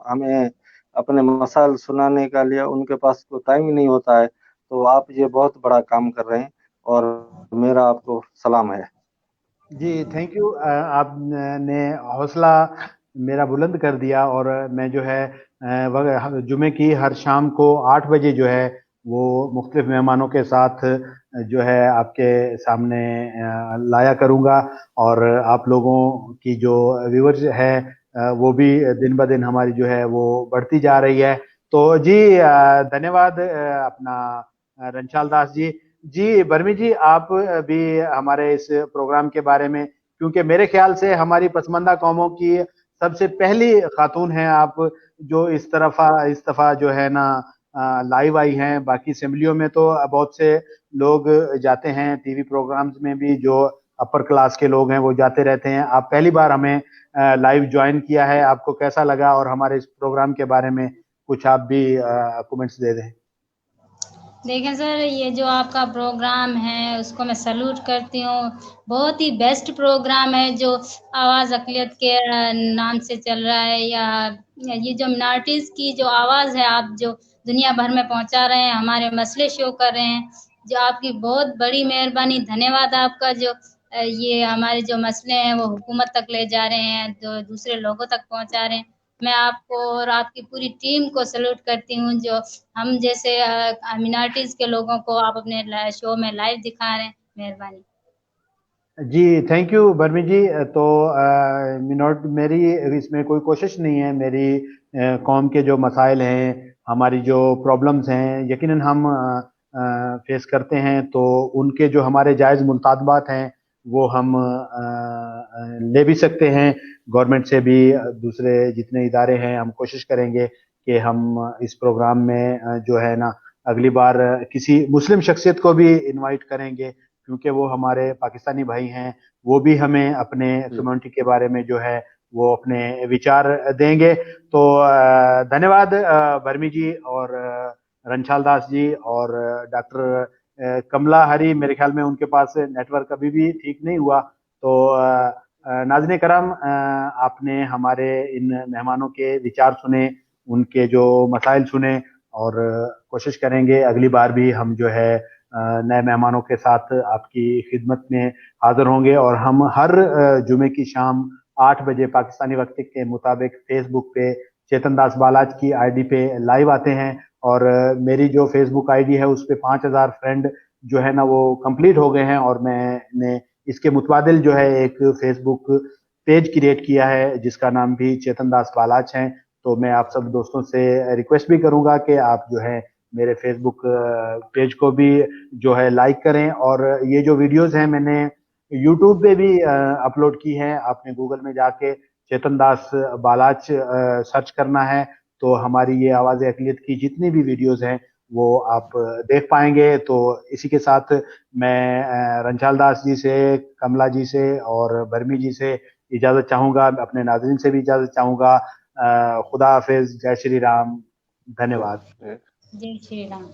हमें अपने मसाइल सुनाने का लिए उनके पास तो टाइम ही नहीं होता है। تو آپ یہ بہت بڑا کام کر رہے ہیں اور میرا آپ کو سلام ہے. جی تھینک یو. آپ نے حوصلہ میرا بلند کر دیا، اور میں جو ہے جمعے کی ہر شام کو 8 بجے جو ہے وہ مختلف مہمانوں کے ساتھ جو ہے آپ کے سامنے لایا کروں گا، اور آپ لوگوں کی جو ویورز ہے وہ بھی دن بدن ہماری جو ہے وہ بڑھتی جا رہی ہے. تو جی دھنیہ واد اپنا رنچال داس جی. جی برمی جی، آپ بھی ہمارے اس پروگرام کے بارے میں، کیونکہ میرے خیال سے ہماری پسماندہ قوموں کی سب سے پہلی خاتون ہیں آپ جو اس دفعہ جو ہے نا لائیو آئی ہیں. باقی اسمبلیوں میں تو بہت سے لوگ جاتے ہیں، ٹی وی پروگرامز میں بھی جو اپر کلاس کے لوگ ہیں وہ جاتے رہتے ہیں. آپ پہلی بار ہمیں لائیو جوائن کیا ہے، آپ کو کیسا لگا، اور ہمارے اس پروگرام کے بارے میں کچھ آپ بھی کومنٹس دے دیں. دیکھیں سر، یہ جو آپ کا پروگرام ہے اس کو میں سلوٹ کرتی ہوں. بہت ہی بیسٹ پروگرام ہے جو آواز اقلیت کے نام سے چل رہا ہے، یا یہ جو منارٹیز کی جو آواز ہے آپ جو دنیا بھر میں پہنچا رہے ہیں، ہمارے مسئلے شو کر رہے ہیں. جو آپ کی بہت بڑی مہربانی، دھنیہ واد آپ کا، جو یہ ہمارے جو مسئلے ہیں وہ حکومت تک لے جا رہے ہیں، جو دوسرے لوگوں تک پہنچا رہے ہیں. میں آپ کو اور آپ کی پوری ٹیم کو سلوٹ کرتی ہوں، جو ہم جیسے منارٹیز کے لوگوں کو آپ اپنے شو میں لائیو دکھا رہے ہیں. مہربانی. جی تھینک یو برمی جی. تو میری اس میں کوئی کوشش نہیں ہے. میری قوم کے جو مسائل ہیں، ہماری جو پرابلمز ہیں، یقیناً ہم فیس کرتے ہیں، تو ان کے جو ہمارے جائز مطالبات ہیں وہ ہم لے بھی سکتے ہیں گورنمنٹ سے بھی. دوسرے جتنے ادارے ہیں ہم کوشش کریں گے کہ ہم اس پروگرام میں جو ہے نا اگلی بار کسی مسلم شخصیت کو بھی انوائٹ کریں گے، کیونکہ وہ ہمارے پاکستانی بھائی ہیں، وہ بھی ہمیں اپنے کمیونٹی کے بارے میں جو ہے وہ اپنے وچار دیں گے. تو دھنیہ واد برمی جی اور رنچال داس جی اور ڈاکٹر کملا ہری. میرے خیال میں ان کے پاس نیٹ ورک ابھی بھی ٹھیک نہیں ہوا. تو ناظرین کرام، آپ نے ہمارے ان مہمانوں کے وچار سنے، ان کے جو مسائل سنے، اور کوشش کریں گے اگلی بار بھی ہم جو ہے نئے مہمانوں کے ساتھ آپ کی خدمت میں حاضر ہوں گے. اور ہم ہر جمعے کی شام 8 بجے پاکستانی وقت کے مطابق فیس بک پہ چیتن داس بالاج کی آئی ڈی پہ لائیو آتے ہیں. اور میری جو فیس بک آئی ڈی ہے اس پہ 5000 فرینڈ جو ہے نا وہ کمپلیٹ ہو گئے ہیں، اور میں نے اس کے متبادل جو ہے ایک فیس بک پیج کریٹ کیا ہے جس کا نام بھی چیتن داس بالاج ہے. تو میں آپ سب دوستوں سے ریکویسٹ بھی کروں گا کہ آپ جو ہے میرے فیس بک پیج کو بھی جو ہے لائک کریں. اور یہ جو ویڈیوز ہیں میں نے یوٹیوب پہ بھی اپلوڈ کی ہیں. آپ نے گوگل میں جا کے چیتن داس بالاج سرچ کرنا ہے تو ہماری یہ آواز اقلیت کی جتنی بھی ویڈیوز ہیں وہ آپ دیکھ پائیں گے. تو اسی کے ساتھ میں رنچال داس جی سے، کملا جی سے اور برمی جی سے اجازت چاہوں گا، اپنے ناظرین سے بھی اجازت چاہوں گا. خدا حافظ. جے شری رام. دھنیہ واد. جی شری رام.